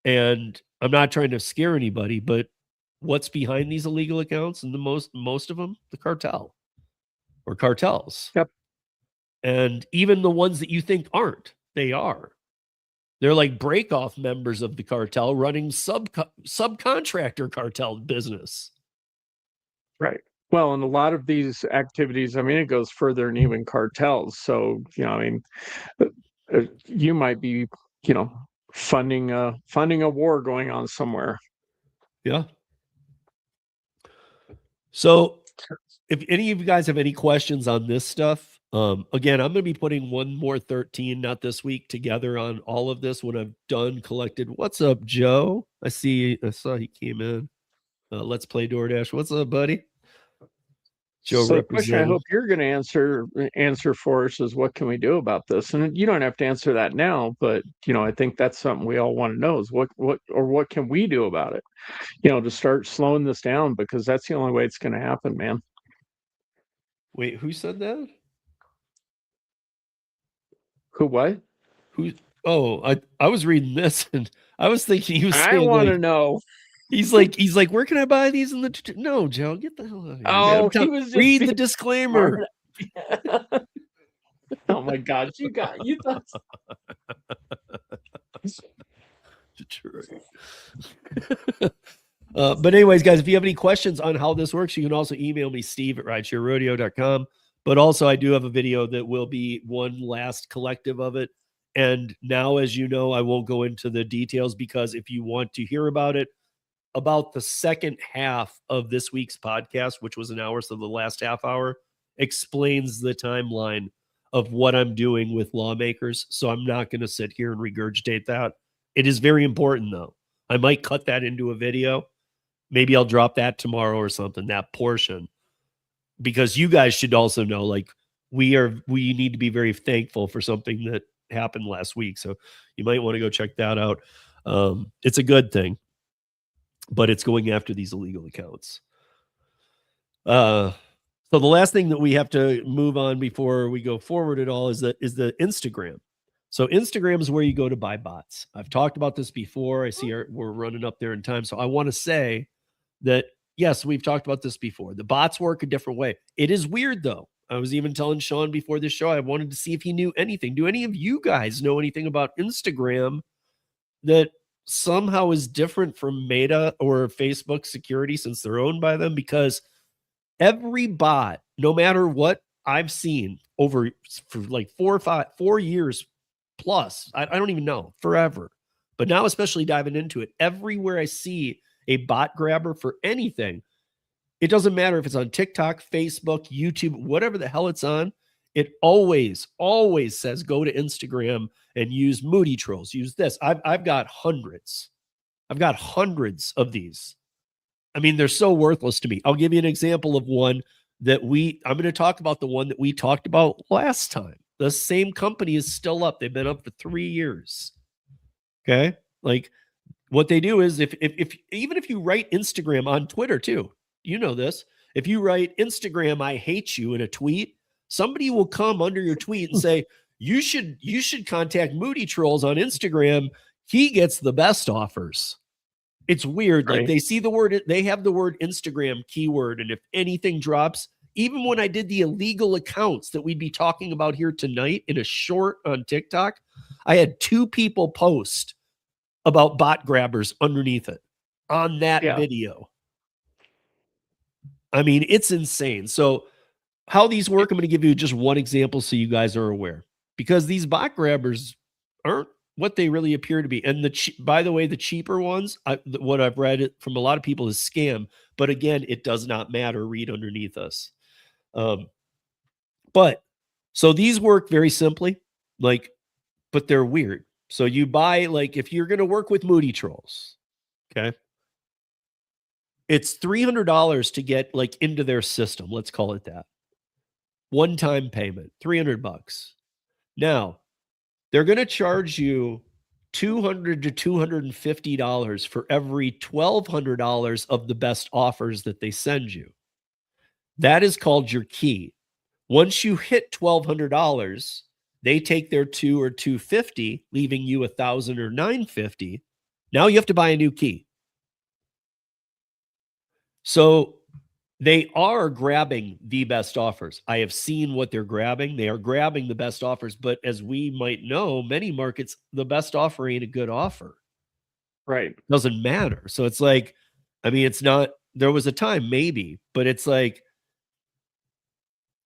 And I'm not trying to scare anybody, but what's behind these illegal accounts? And most of them, the cartel or cartels. Yep. And even the ones that you think aren't, they are. They're like break-off members of the cartel running subcontractor cartel business. Right. Well, and a lot of these activities, I mean, it goes further than even cartels. So, I mean, you might be, funding a war going on somewhere. Yeah. So if any of you guys have any questions on this stuff, again, I'm going to be putting one more 13, not this week, together on all of this when I've done collected. What's up, Joe? I saw he came in. Let's Play DoorDash. What's up, buddy? Joe So the question I represented. hope you're going to answer for us is, what can we do about this? And you don't have to answer that now, but I think that's something we all want to know is what can we do about it? To start slowing this down, because that's the only way it's going to happen, man. Wait, who said that? Who what? Who? Oh, I was reading this and I was thinking he was I saying want to like, know. he's like, where can I buy these in the? No, Joe, get the hell out of here. Oh, he was just read the being disclaimer. Oh my God, you thought. Detroit. But anyways, guys, if you have any questions on how this works, you can also email me, steve@ridesharerodeo.com. But also, I do have a video that will be one last collective of it. And now, as you know, I won't go into the details, because if you want to hear about it, about the second half of this week's podcast, which was an hour, so the last half hour explains the timeline of what I'm doing with lawmakers. So I'm not going to sit here and regurgitate that. It is very important, though. I might cut that into a video. Maybe I'll drop that tomorrow or something, that portion, because you guys should also know, like, we need to be very thankful for something that happened last week. So you might want to go check that out. It's a good thing, but it's going after these illegal accounts. So the last thing that we have to move on before we go forward at all is the Instagram. So Instagram is where you go to buy bots. I've talked about this before. I see we're running up there in time. So I want to say that, yes, we've talked about this before. The bots work a different way. It is weird, though. I was even telling Sean before this show, I wanted to see if he knew anything. Do any of you guys know anything about Instagram that somehow is different from Meta or Facebook security, since they're owned by them? Because every bot, no matter what I've seen for like 4 years plus, I don't even know, forever. But now, especially diving into it, everywhere I see a bot grabber for anything, it doesn't matter if it's on TikTok, Facebook, YouTube, whatever the hell it's on, it always says go to Instagram and use Moody Trolls. Use this. I've got hundreds. I've got hundreds of these. I mean, they're so worthless to me. I'll give you an example of one that I'm going to talk about, the one that we talked about last time. The same company is still up. They've been up for 3 years. Okay? Like, what they do is if even if you write Instagram on Twitter too, you know this. If you write Instagram, I hate you in a tweet, somebody will come under your tweet and say, you should contact Moody Trolls on Instagram. He gets the best offers. It's weird. Right. Like, they see the word, they have the word Instagram keyword. And if anything drops, even when I did the illegal accounts that we'd be talking about here tonight in a short on TikTok, I had 2 people post about bot grabbers underneath it on that video. I mean, it's insane. So how these work, I'm going to give you just one example so you guys are aware, because these bot grabbers aren't what they really appear to be. And by the way, the cheaper ones, what I've read from a lot of people is scam. But again, it does not matter. Read underneath us. But so these work very simply, but they're weird. So you buy, if you're going to work with Moody Trolls, okay, it's $300 to get into their system. Let's call it that. One-time payment, $300. Now, they're going to charge you $200 to $250 for every $1,200 of the best offers that they send you. That is called your key. Once you hit $1,200, they take their $200 or $250, leaving you $1,000 or $950. Now you have to buy a new key. So they are grabbing the best offers. I have seen what they're grabbing. They are grabbing the best offers. But as we might know, many markets, the best offer ain't a good offer. Right. Doesn't matter. So it's like, I mean, it's not, there was a time maybe, but it's like,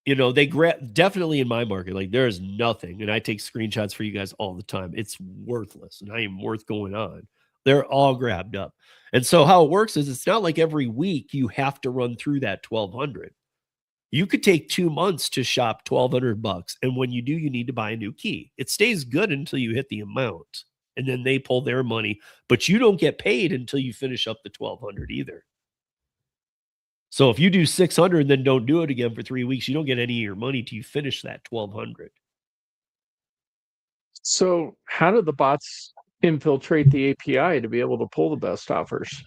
you know, they grab definitely in my market, like there is nothing, and I take screenshots for you guys all the time. It's worthless and I am worth going on. They're all grabbed up. And so how it works is it's not like every week you have to run through that 1200. You could take 2 months to shop $1,200. And when you do, you need to buy a new key. It stays good until you hit the amount. And then they pull their money, but you don't get paid until you finish up the 1,200 either. So if you do 600 and then don't do it again for 3 weeks, you don't get any of your money till you finish that 1,200. So how do the bots infiltrate the API to be able to pull the best offers?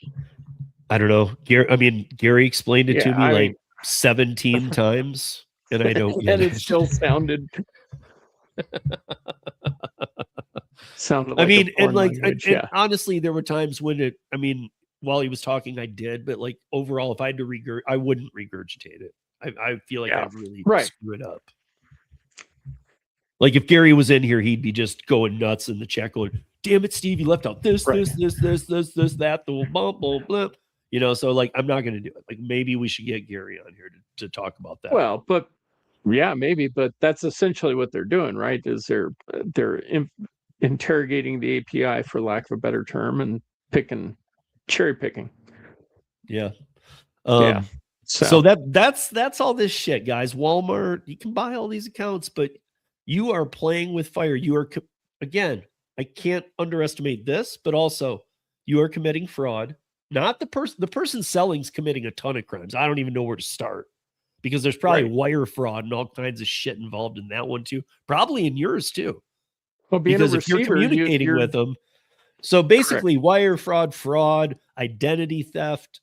I don't know. Gary explained it to me like 17 times, and I don't get and it. It still sounded like I mean, a and like, language, and honestly, there were times when while he was talking, I did, but like overall, if I had to I wouldn't regurgitate it. I feel like I'd really screw it up. Like if Gary was in here, he'd be just going nuts in the chat going, damn it, Steve, you left out this, this, that, the bump, blah. You know, so like, I'm not going to do it. Like maybe we should get Gary on here to talk about that. Well, but yeah, maybe, but that's essentially what they're doing, right? Is they're interrogating the API, for lack of a better term, and cherry picking. Yeah. Yeah. So that's all this shit, guys. Walmart, you can buy all these accounts, but you are playing with fire. You are, again, I can't underestimate this, but also you are committing fraud. Not the person selling's committing a ton of crimes. I don't even know where to start because there's probably wire fraud and all kinds of shit involved in that one too. Probably in yours too. Well, because if you're communicating with them, so basically wire fraud, identity theft,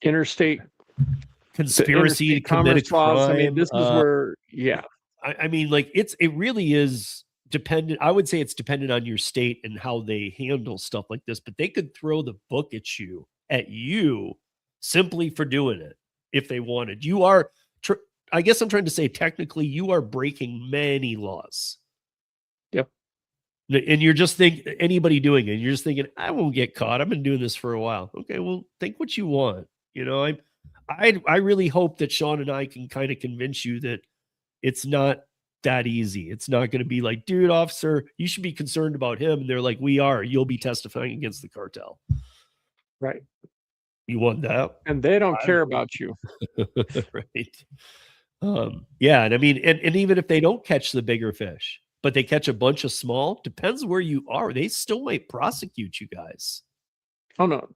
interstate conspiracy to commit a crime. I mean, this is where, I mean, like it really is dependent. I would say it's dependent on your state and how they handle stuff like this, but they could throw the book at you simply for doing it if they wanted. You are, I guess I'm trying to say, technically, you are breaking many laws. Yep. And you're just thinking, anybody doing it, you're just thinking, I won't get caught. I've been doing this for a while. Okay, well, think what you want. You know, I really hope that Sean and I can kind of convince you that it's not that easy. It's not going to be like, dude, officer, you should be concerned about him. And they're like, we are. You'll be testifying against the cartel. Right. You want that? And they don't care about you. Right. Yeah. And I mean, and even if they don't catch the bigger fish, but they catch a bunch of small, depends where you are. They still might prosecute you guys. Oh, no.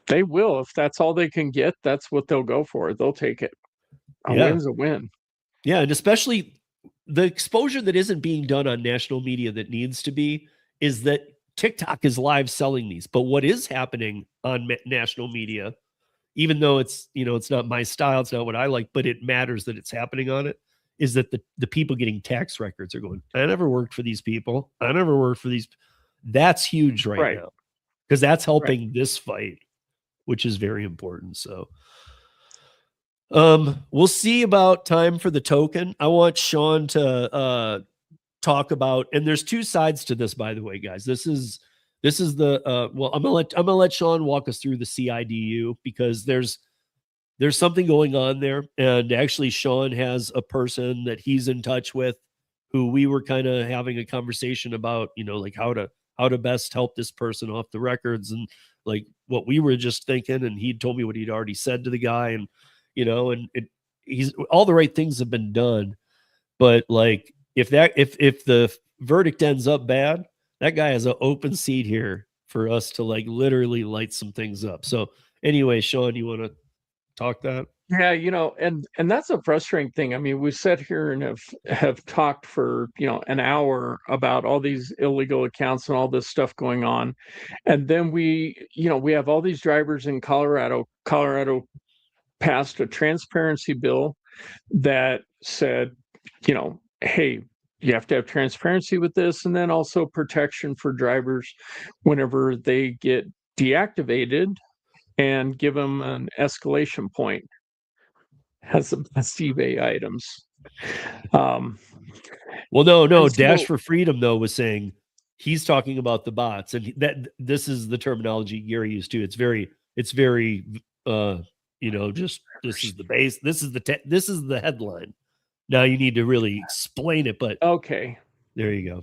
They will. If that's all they can get, that's what they'll go for. They'll take it. A win's a win. Yeah. And especially the exposure that isn't being done on national media that needs to be is that TikTok is live selling these. But what is happening on national media, even though it's, you know, it's not my style, it's not what I like, but it matters that it's happening on it, is that the people getting tax records are going, I never worked for these people. I never worked for these. That's huge right now because that's helping this fight, which is very important. So we'll see about time for the token. I want Sean to talk about, and there's two sides to this, by the way, guys. This is the well, I'm gonna let Sean walk us through the CIDU because there's something going on there. And actually Sean has a person that he's in touch with who we were kind of having a conversation about, you know, like how to best help this person off the records and like what we were just thinking. And he told me what he'd already said to the guy. And, you know, and he's all the right things have been done. But like, if the verdict ends up bad, that guy has an open seat here for us to like literally light some things up. So anyway, Sean, you want to talk that? Yeah, you know, and that's a frustrating thing. I mean, we sat here and have talked for, you know, an hour about all these illegal accounts and all this stuff going on. And then we have all these drivers in Colorado. Colorado passed a transparency bill that said, you know, hey, you have to have transparency with this, and then also protection for drivers whenever they get deactivated, and give them an escalation point as the best eBay items. Well, no, Dash for Freedom though was saying he's talking about the bots, and that this is the terminology Gary used too. It's very, you know, just This is the base. This is the headline. Now you need to really explain it, but okay, there you go.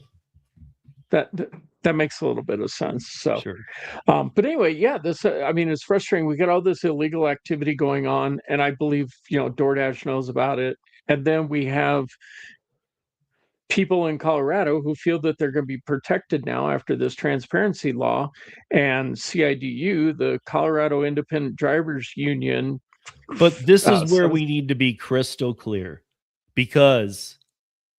That makes a little bit of sense. So, Sure. but anyway, yeah, this I mean, it's frustrating. We got all this illegal activity going on, and I believe DoorDash knows about it. And then we have people in Colorado who feel that they're going to be protected now after this transparency law, and CIDU, the Colorado Independent Drivers Union. But this is where we need to be crystal clear, because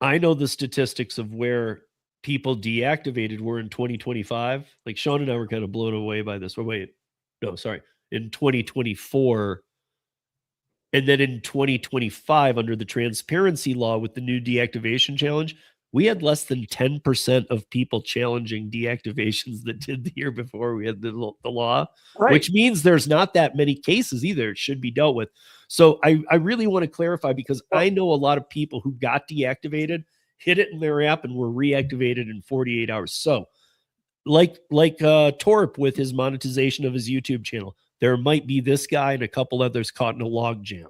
I know the statistics of where people deactivated were in 2025. Like Sean and I were kind of blown away by this. In 2024. And then in 2025, under the transparency law with the new deactivation challenge, we had less than 10% of people challenging deactivations that did the year before we had the law, right. Which means there's not that many cases either. It should be dealt with. So I really want to clarify, because I know a lot of people who got deactivated, hit it in their app, and were reactivated in 48 hours. So like Torp with his monetization of his YouTube channel, there might be this guy and a couple others caught in a log jam.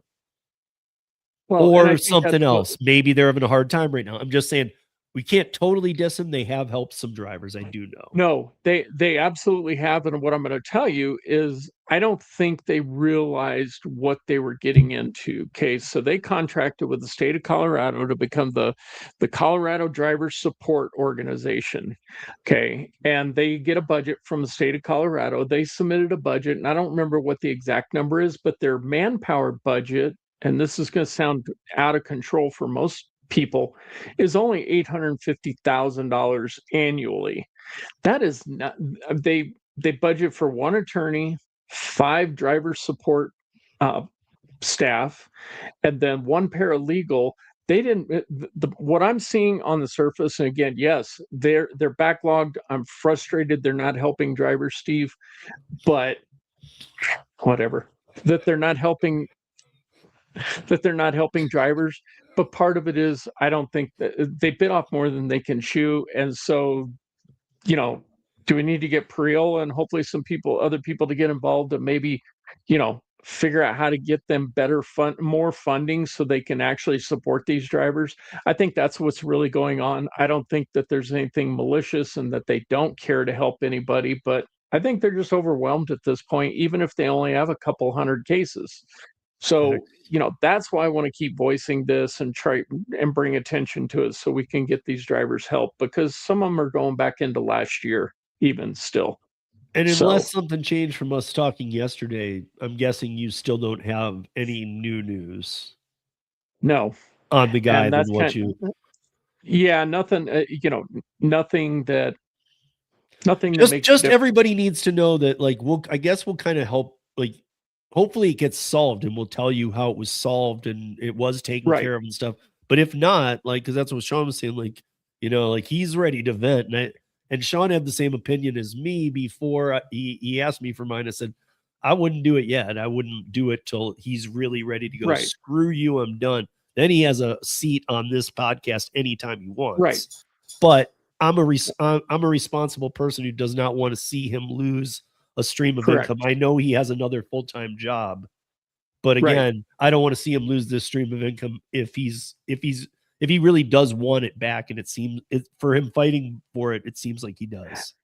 Or something else. Maybe they're having a hard time right now. I'm just saying, we can't totally diss them. They have helped some drivers, I do know. No, they absolutely have. And what I'm going to tell you is, I don't think they realized what they were getting into. Okay, so they contracted with the state of Colorado to become the Colorado Driver Support Organization. Okay, and they get a budget from the state of Colorado. They submitted a budget, and I don't remember what the exact number is, but their manpower budget, and this is going to sound out of control for most people, is only $850,000 annually. That is not. They budget for one attorney, 5 driver support staff, and then 1 paralegal. They didn't. What I'm seeing on the surface, and again, yes, they're backlogged. I'm frustrated. They're not helping drivers, Steve, but whatever. That they're not helping drivers. But part of it is, I don't think that they bit off more than they can chew. And so, do we need to get Priel and hopefully other people to get involved, and maybe, figure out how to get them more funding so they can actually support these drivers? I think that's what's really going on. I don't think that there's anything malicious and that they don't care to help anybody, but I think they're just overwhelmed at this point, even if they only have a couple hundred cases. So, that's why I want to keep voicing this and try and bring attention to it, so we can get these drivers help, because some of them are going back into last year, even still. And unless something changed from us talking yesterday, I'm guessing you still don't have any new news. No. On the guy than what Yeah, nothing, nothing that just everybody needs to know that, like, I guess we'll kind of help, like, hopefully it gets solved, and we'll tell you how it was solved and it was taken care of and stuff. But if not, like, because that's what Sean was saying, like, like, he's ready to vent. And Sean had the same opinion as me before he asked me for mine. I said, I wouldn't do it yet. I wouldn't do it till he's really ready to go. Right. Screw you, I'm done. Then he has a seat on this podcast anytime he wants. Right. But I'm a responsible person who does not want to see him lose a stream of income. I know he has another full-time job, but again, I don't want to see him lose this stream of income if he really does want it back. And it seems for him fighting for it, it seems like he does.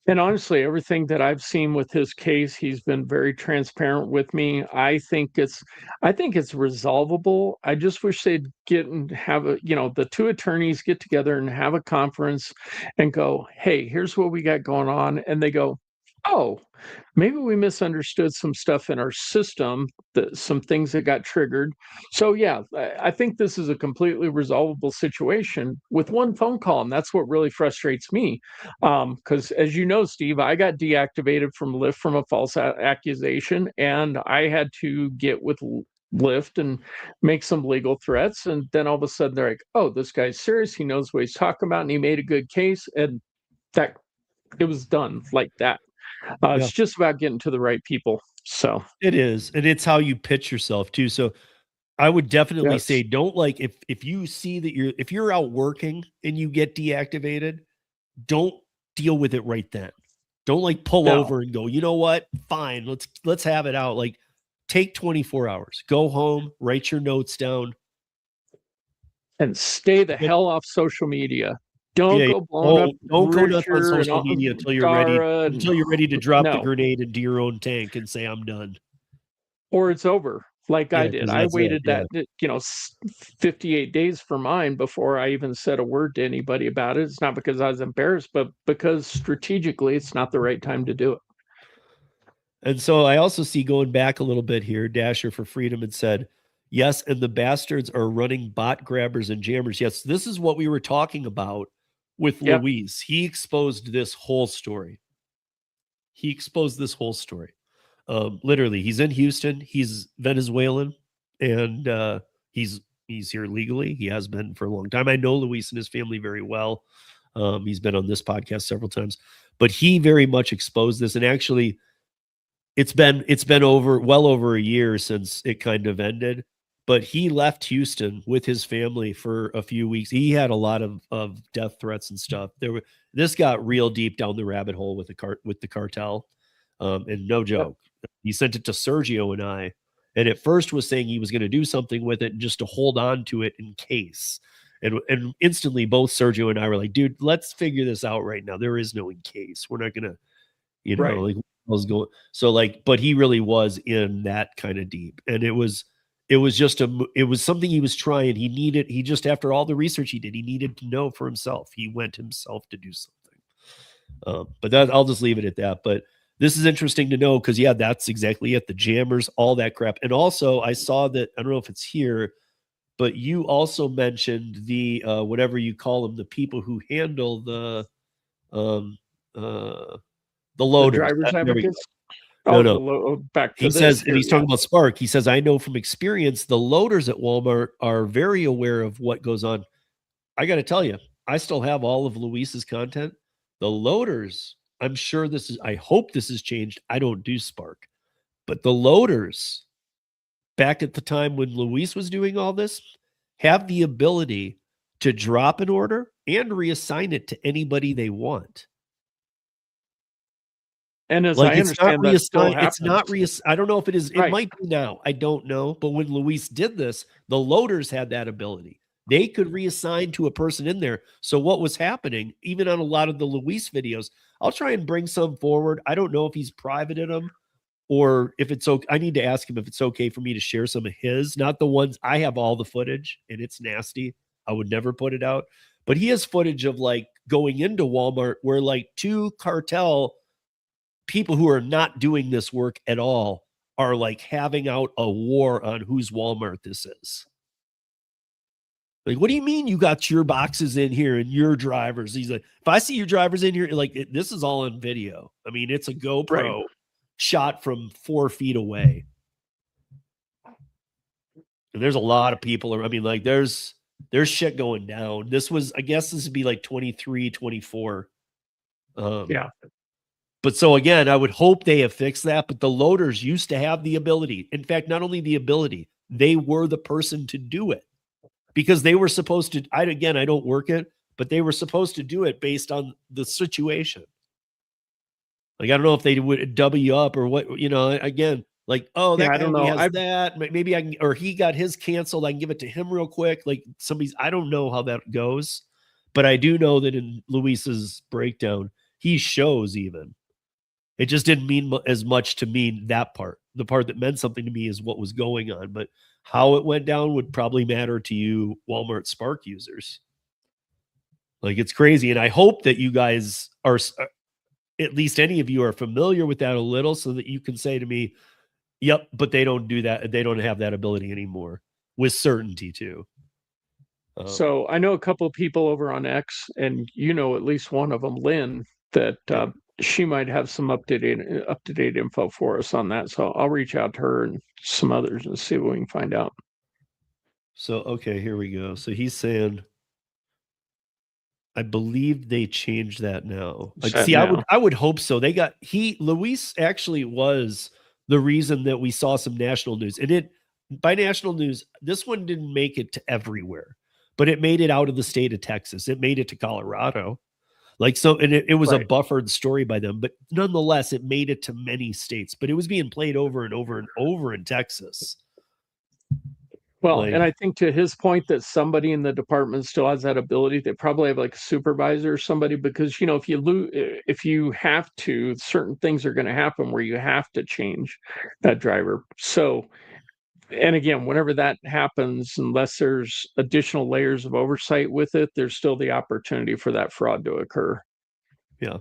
And honestly, everything that I've seen with his case, he's been very transparent with me. I think it's resolvable. I just wish they'd get and have the 2 attorneys get together and have a conference and go, hey, here's what we got going on. And they go, oh, maybe we misunderstood some stuff in our system, some things that got triggered. So yeah, I think this is a completely resolvable situation with 1 phone call. And that's what really frustrates me. Because as you know, Steve, I got deactivated from Lyft from a false accusation, and I had to get with Lyft and make some legal threats. And then all of a sudden they're like, oh, this guy's serious. He knows what he's talking about, and he made a good case. And that it was done like that. It's just about getting to the right people. So it is. And it's how you pitch yourself too. So I would definitely say, don't, like, if you see that if you're out working and you get deactivated, don't deal with it right then. Don't, like, pull over and go, you know what? Fine. Let's have it out. Like, take 24 hours. Go home, write your notes down, and stay the hell off social media. Don't Yeah, go blowing up don't go nuts on Rideshare and social media until you're ready. Dara and Until you're ready to drop the no, grenade into your own tank and say, "I'm done." or it's over. Like I Yeah, did. 'cause I that's it. waited Yeah. 58 days for mine before I even said a word to anybody about it. It's not because I was embarrassed, but because strategically it's not the right time to do it. And so I also see, going back a little bit here, Dasher for Freedom had said, yes, and the bastards are running bot grabbers and jammers. Yes, this is what we were talking about with Yep. Luis. He exposed this whole story. Literally, he's in Houston. He's Venezuelan, and he's here legally. He has been for a long time. I know Luis and his family very well. He's been on this podcast several times, but he very much exposed this. And actually, it's been well over a year since it kind of ended, but he left Houston with his family for a few weeks. He had a lot of death threats and stuff. This got real deep down the rabbit hole with the cartel. And no joke. He sent it to Sergio and I, and at first was saying he was going to do something with it just to hold on to it in case. And instantly both Sergio and I were like, dude, let's figure this out right now. There is no in case. We're not going to, Right. like, was going. So like, but he really was in that kind of deep, and it was something he was trying. He just, after all the research he did, he needed to know for himself. He went himself to do something. But that, I'll just leave it at that. But this is interesting to know, because yeah, that's exactly it. The jammers, all that crap. And also I saw that, I don't know if it's here, but you also mentioned the whatever you call them, the people who handle the loaders. drivers There we go. advocates. No. Back to He this says, here, and he's talking about Spark. He says, I know from experience, the loaders at Walmart are very aware of what goes on. I got to tell you, I still have all of Luis's content. The loaders, I hope this has changed. I don't do Spark, but the loaders back at the time when Luis was doing all this have the ability to drop an order and reassign it to anybody they want. And as Like, I understand, that still happens. I don't know if it is. It Right. might be now. I don't know. But when Luis did this, the loaders had that ability. They could reassign to a person in there. So what was happening, even on a lot of the Luis videos, I'll try and bring some forward. I don't know if he's privated them or if it's okay. I need to ask him if it's okay for me to share some of his, not the ones I have all the footage and it's nasty. I would never put it out. But he has footage of like going into Walmart where like two cartel people who are not doing this work at all are like having out a war on whose Walmart this is. Like, what do you mean you got your boxes in here and your drivers? He's like, if I see your drivers in here, like, this is all on video. I mean, it's a GoPro shot from 4 feet away. And there's a lot of people. I mean, like, there's shit going down. I guess this would be like 23, 24. Yeah. But so again, I would hope they have fixed that. But the loaders used to have the ability. In fact, not only the ability, they were the person to do it because they were supposed to. I don't work it, but they were supposed to do it based on the situation. Like, I don't know if they would W up or what, again, like, oh, that I don't know. has that. Maybe I can, or he got his canceled. I can give it to him real quick. Like I don't know how that goes, but I do know that in Luis's breakdown, he shows even. It just didn't mean as much to me, that part. The part that meant something to me is what was going on. But how it went down would probably matter to you Walmart Spark users. Like, it's crazy. And I hope that you guys are, at least any of you are familiar with that a little so that you can say to me, yep, but they don't do that. They don't have that ability anymore with certainty too. So I know a couple of people over on X, and at least one of them, Lynn, that she might have some up-to-date info for us on that. So I'll reach out to her and some others and see what we can find out. So, okay, here we go. So he's saying, I believe they changed that now. I would hope so. Luis actually was the reason that we saw some national news. And by national news, this one didn't make it to everywhere, but it made it out of the state of Texas. It made it to Colorado. Like, so, and it was a Right. buffered story by them, but nonetheless, it made it to many states, but it was being played over and over and over in Texas. Well, Like, and I think to his point that somebody in the department still has that ability, they probably have like a supervisor or somebody, because if you if you have to, certain things are going to happen where you have to change that driver. So, and again, whenever that happens, unless there's additional layers of oversight with it, there's still the opportunity for that fraud to occur. yeah.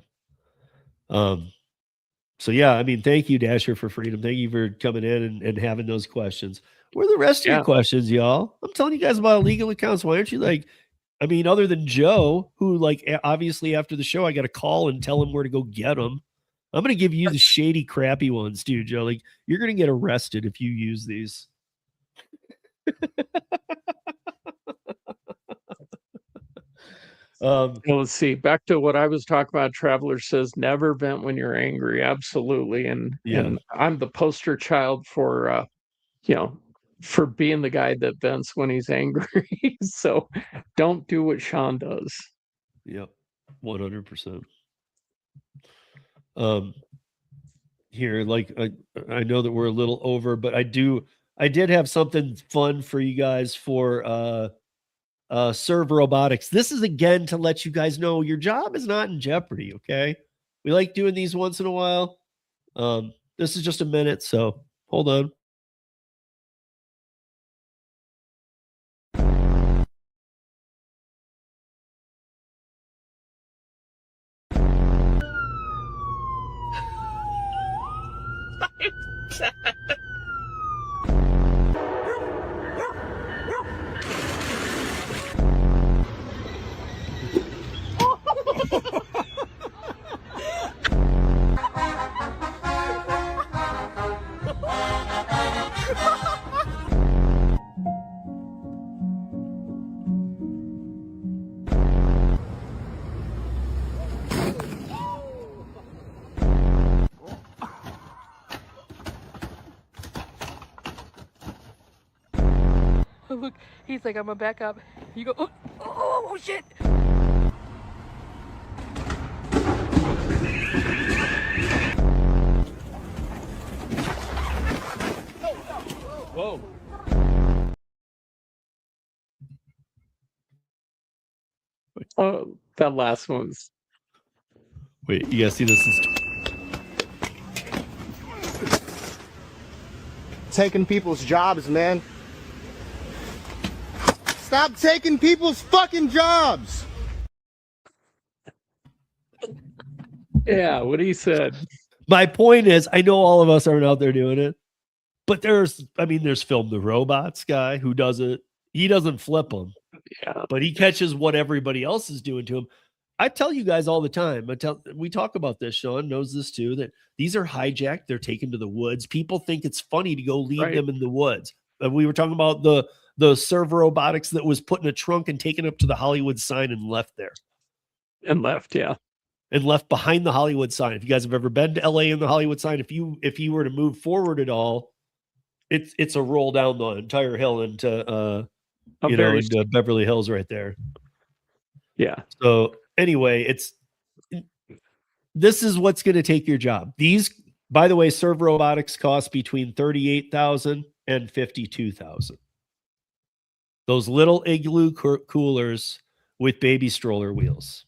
So yeah, I mean, thank you, Dasher for Freedom. Thank you for coming in and having those questions. Where are the rest of your Yeah. questions, y'all? I'm telling you guys about illegal accounts. Why aren't you like, I mean, other than Joe, who like obviously after the show, I got to call and tell him where to go get them. I'm going to give you the shady, crappy ones, dude, Joe. Like, you're going to get arrested if you use these. Well, let's see. Back to what I was talking about. Traveler says, "Never vent when you're angry." Absolutely, and I'm the poster child for for being the guy that vents when he's angry. So, don't do what Sean does. Yep, 100%. Here, like I know that we're a little over, but I did have something fun for you guys for Serve Robotics. This is again to let you guys know your job is not in jeopardy. Okay, we like doing these once in a while. This is just a minute, so hold on. Look, he's like, I'm gonna back up. You go, oh shit! Whoa. Oh, that last one's. Wait, you guys see this? Taking people's jobs, man. Stop taking people's fucking jobs. Yeah, what he said. My point is, I know all of us aren't out there doing it, but there's Film the Robots guy who does it. He doesn't flip them, but he catches what everybody else is doing to him. I tell you guys all the time. We talk about this. Sean knows this too. That these are hijacked. They're taken to the woods. People think it's funny to go leave them in the woods. We were talking about the server robotics that was put in a trunk and taken up to the Hollywood sign and left there. And left, yeah. And left behind the Hollywood sign. If you guys have ever been to LA in the Hollywood sign, if you were to move forward at all, it's a roll down the entire hill into into Beverly Hills right there. Yeah. So anyway, this is what's going to take your job. These, by the way, Serve Robotics cost between $38,000 and $52,000. Those little igloo coolers with baby stroller wheels.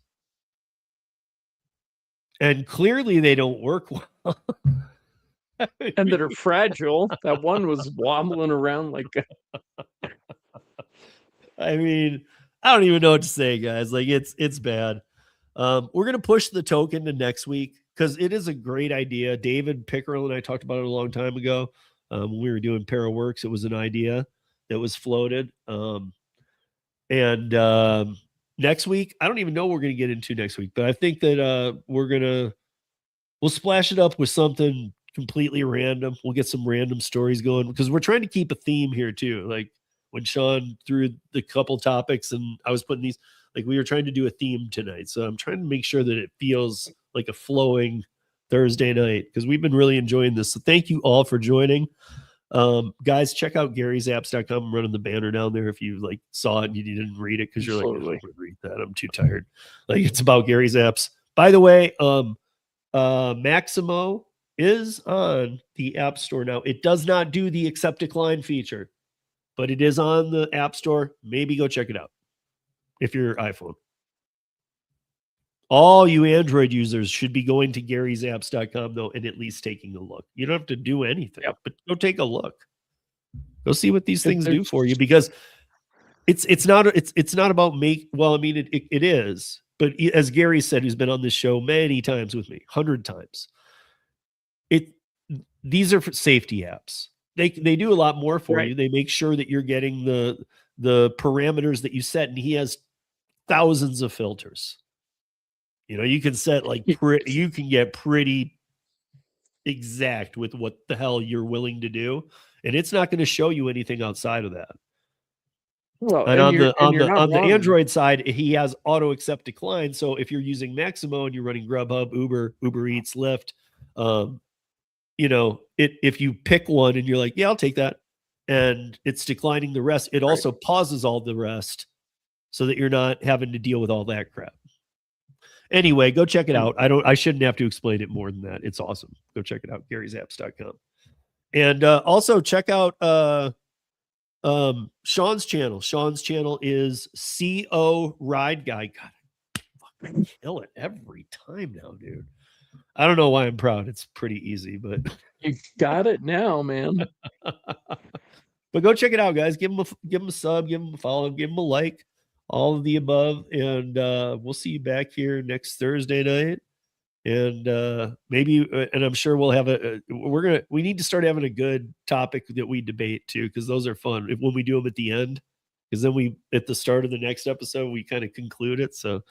And clearly they don't work well. And that are fragile. That one was wobbling around like I mean, I don't even know what to say, guys. Like it's bad. We're gonna push the token to next week because it is a great idea. David Pickerel and I talked about it a long time ago. When we were doing Paraworks, it was an idea that was floated. And next week, I don't even know what we're gonna get into next week, but I think that we'll splash it up with something completely random. We'll get some random stories going because we're trying to keep a theme here too. Like when Sean threw the couple topics and I was putting these, like we were trying to do a theme tonight. So I'm trying to make sure that it feels like a flowing Thursday night because we've been really enjoying this. So thank you all for joining. Guys, check out Gary'sApps.com. I'm running the banner down there if you like saw it and you didn't read it because you're like, I don't want to read that. I'm too tired. Like, it's about Gary's Apps. By the way, Maximo is on the App Store now. It does not do the accept decline feature, but it is on the App Store. Maybe go check it out if you're iPhone. All you Android users should be going to Gary'sApps.com though, and at least taking a look. You don't have to do anything, but go take a look. Go see what these things do for you, because it's not about well, I mean, it is, but as Gary said, who's been on this show many times with me, 100 times, these are for safety apps. They do a lot more for you. They make sure that you're getting the parameters that you set, and he has thousands of filters. You know, you can set you can get pretty exact with what the hell you're willing to do, and it's not going to show you anything outside of that. Well, and on the Android side, he has auto accept decline. So if you're using Maximo and you're running Grubhub, Uber Eats, Lyft, you know, if you pick one and you're like, yeah, I'll take that, and it's declining the rest, it also pauses all the rest so that you're not having to deal with all that crap. Anyway, go check it out. I shouldn't have to explain it more than that. It's awesome. Go check it out, Gary'sApps.com. And also check out Sean's channel. Sean's channel is CO Ride Guy. God, I fucking kill it every time now, dude. I don't know why I'm proud. It's pretty easy, but you got it now, man. But go check it out, guys. Give him a sub, give him a follow, give him a like. All of the above, and we'll see you back here next Thursday night, and maybe, and I'm sure we'll have we need to start having a good topic that we debate too, because those are fun when we do them at the end, because then at the start of the next episode we kind of conclude it. So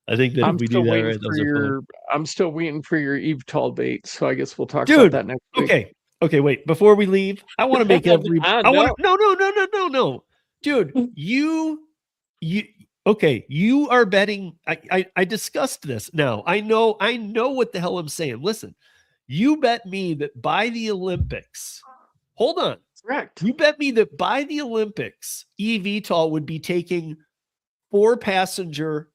I think that if we do that right, those are fun. I'm still waiting for your Eve Tall bait, so I guess we'll talk about that next week. Okay, wait, before we leave, I want to make no, dude, you are betting. I discussed this. Now I know what the hell I'm saying. Listen, you bet me that by the Olympics, hold on. Correct. You bet me that by the Olympics, eVTOL would be taking 4-passenger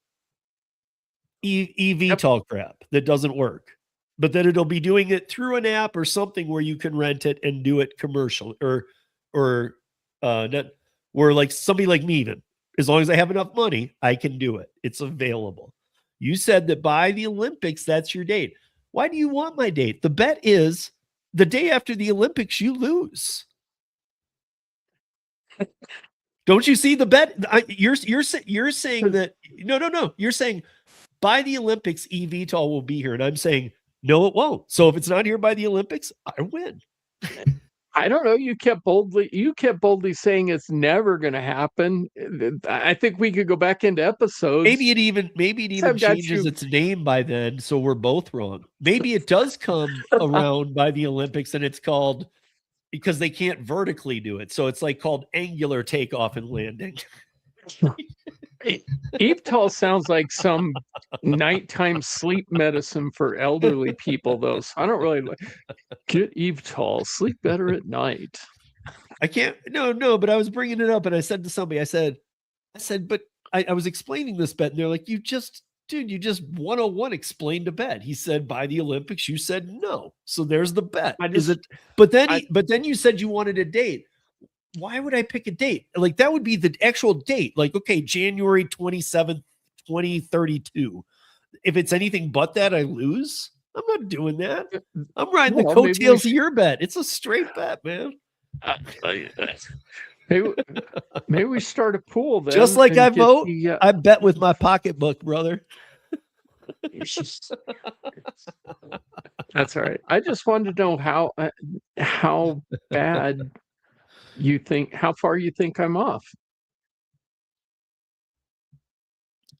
eVTOL crap that doesn't work, but that it'll be doing it through an app or something where you can rent it and do it commercial or not, where like somebody like me, even as long as I have enough money, I can do it. It's available. You said that by the Olympics, that's your date. Why do you want my date? The bet is the day after the Olympics, you lose. Don't you see the bet? You're saying that no. You're saying by the Olympics, eVTOL will be here, and I'm saying no, it won't. So if it's not here by the Olympics, I win. I don't know. You kept boldly saying it's never going to happen. I think we could go back into episodes. Maybe it even changes its name by then, so we're both wrong. Maybe it does come around by the Olympics, and it's called, because they can't vertically do it, so it's like called angular takeoff and landing. eVTOL sounds like some nighttime sleep medicine for elderly people, though. So I don't really get eVTOL. Sleep better at night. I can't. No. But I was bringing it up, and I said to somebody, I said, but I was explaining this bet, and they're like, you just 101 explained a bet. He said by the Olympics. You said no, so there's the bet. But then you said you wanted a date. Why would I pick a date? Like, that would be the actual date. Like, okay, January 27th, 2032. If it's anything but that, I lose. I'm not doing that. I'm riding the coattails of your bet. It's a straight bet, man. Maybe we start a pool then. Just like I vote, I bet with my pocketbook, brother. That's all right. I just wanted to know how bad you think, how far you think I'm off.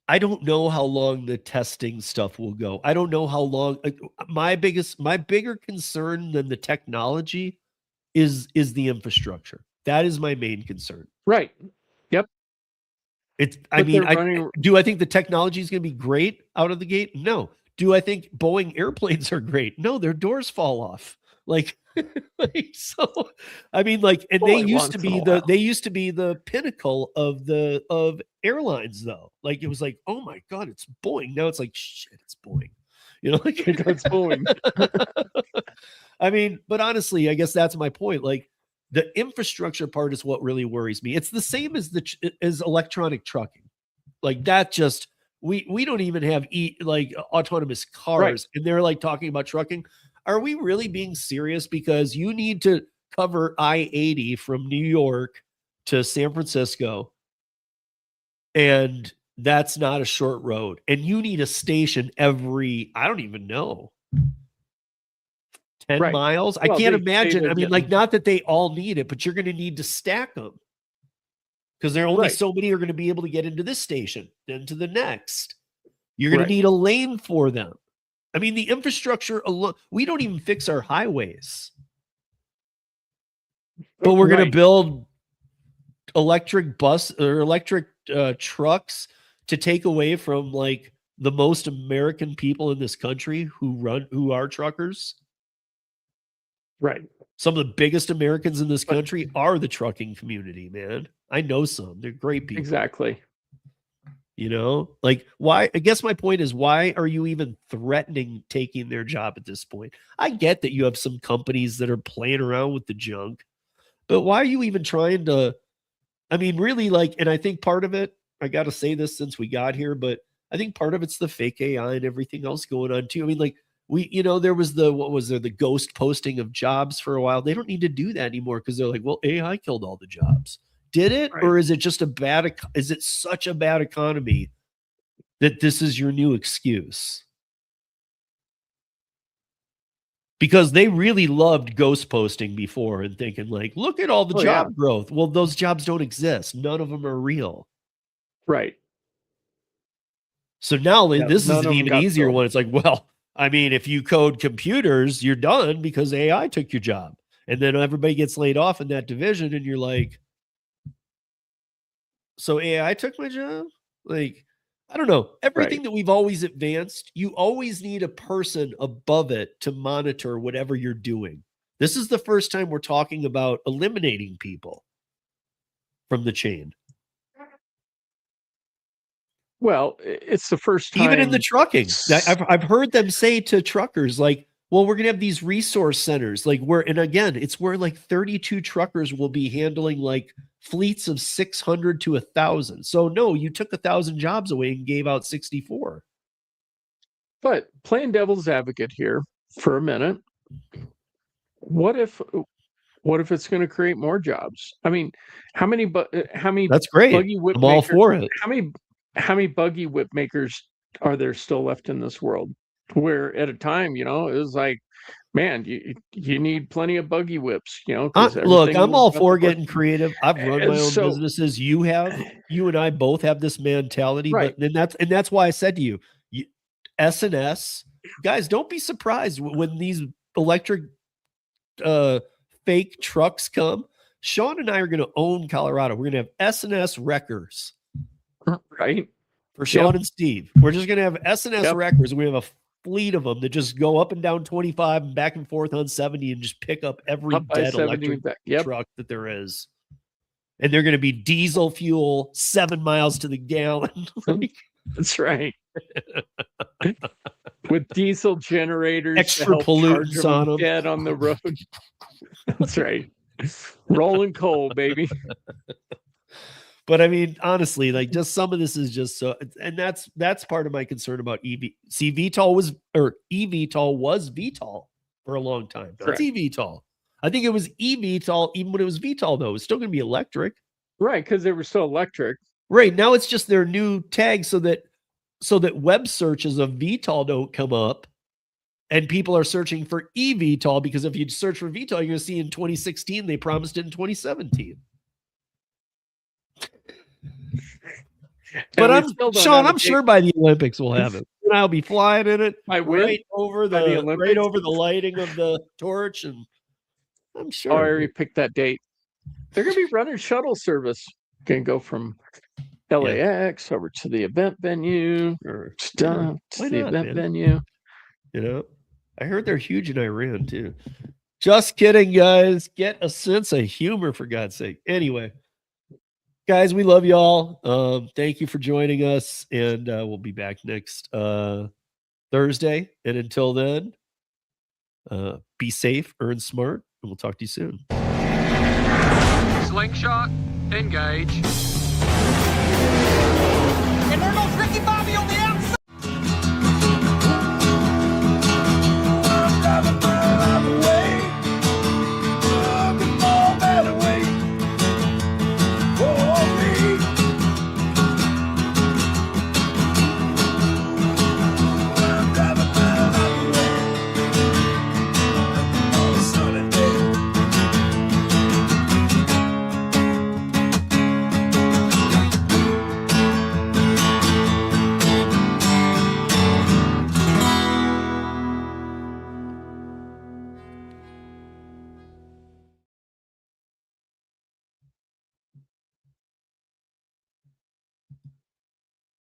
I don't know how long the testing stuff will go. I don't know how long. My bigger concern than the technology is the infrastructure. That is my main concern. Right. Yep. Do I think the technology is going to be great out of the gate? No. Do I think Boeing airplanes are great? No, their doors fall off. Like, so I mean, like, and Well, they like used to once in be a while. they used to be the pinnacle of airlines, though. Like, it was like, oh my god, it's Boeing. Now it's like, shit, it's Boeing. You know, like It's Boeing. I mean, but honestly, I guess that's my point. Like, the infrastructure part is what really worries me. It's the same as as electronic trucking. Like, that just we don't even have like autonomous cars, and they're like talking about trucking. Are we really being serious? Because you need to cover I-80 from New York to San Francisco, and that's not a short road. And you need a station every, I don't even know, 10 miles. I can't imagine. I mean, like, not that they all need it, but you're going to need to stack them, because there are only so many are going to be able to get into this station, then to the next. You're going to need a lane for them. I mean, the infrastructure alone, we don't even fix our highways. But we're going to build electric bus or electric trucks to take away from, like, the most American people in this country who are truckers. Right. Some of the biggest Americans in this country are the trucking community, man. I know some. They're great people. Exactly. You know, like, why? I guess my point is, why are you even threatening taking their job at this point? I get that you have some companies that are playing around with the junk, but why are you even trying to? I mean, really, like, and I think part of it, I got to say this since we got here, but I think part of it's the fake AI and everything else going on too. I mean, like, there was the ghost posting of jobs for a while. They don't need to do that anymore, because they're like, well, AI killed all the jobs. Did it? Or is it just is it such a bad economy that this is your new excuse? Because they really loved ghost posting before and thinking, like, look at all the job growth. Well, those jobs don't exist. None of them are real. Right. So now this is an even easier one. It's like, well, I mean, if you code computers, you're done because AI took your job. And then everybody gets laid off in that division, and you're like, so AI took my job? Like, I don't know. Everything that we've always advanced, you always need a person above it to monitor whatever you're doing. This is the first time we're talking about eliminating people from the chain. Well, it's the first time. Even in the trucking. I've heard them say to truckers, like, well, we're going to have these resource centers, like, and again, it's where like 32 truckers will be handling like fleets of 600 to 1,000. So no, you took 1,000 jobs away and gave out 64. But playing devil's advocate here for a minute, what if it's going to create more jobs? I mean, how many That's great. buggy whip I'm all makers, for it. How many buggy whip makers are there still left in this world? Where at a time, it was like, man, you need plenty of buggy whips, Look, I'm all for getting creative. I've run my own businesses. You and I both have this mentality, but that's why I said to you, S&S guys, don't be surprised when these electric fake trucks come. Sean and I are going to own Colorado. We're going to have S&S wreckers, right? For Sean and Steve. We're just going to have S&S wreckers. We have a fleet of them that just go up and down 25 and back and forth on 70 and just pick up every dead electric truck that there is. And they're going to be diesel fuel, 7 miles to the gallon. That's right. With diesel generators, extra pollutants on them, dead on the road. That's right. Rolling coal, baby. But I mean, honestly, like, just some of this is just so, and that's part of my concern about EV. See, eVTOL was VTOL for a long time. That's eVTOL. I think it was eVTOL even when it was VTOL, though. It's still going to be electric. Right, because they were still electric. Right, now it's just their new tag so that web searches of VTOL don't come up and people are searching for eVTOL, because if you search for VTOL, you're going to see in 2016, they promised it in 2017. But I'm sure by the Olympics we'll have it. And I'll be flying in it right over the lighting of the torch, and I'm sure. I already picked that date. They're going to be running shuttle service. Going to go from LAX over to the event venue, or to the event venue. I heard they're huge in Iran too. Just kidding, guys. Get a sense of humor, for God's sake. Anyway, guys, we love y'all. Thank you for joining us, and we'll be back next Thursday. And until then, be safe, earn smart, and we'll talk to you soon. Slingshot, engage. And there goes Ricky Bobby on the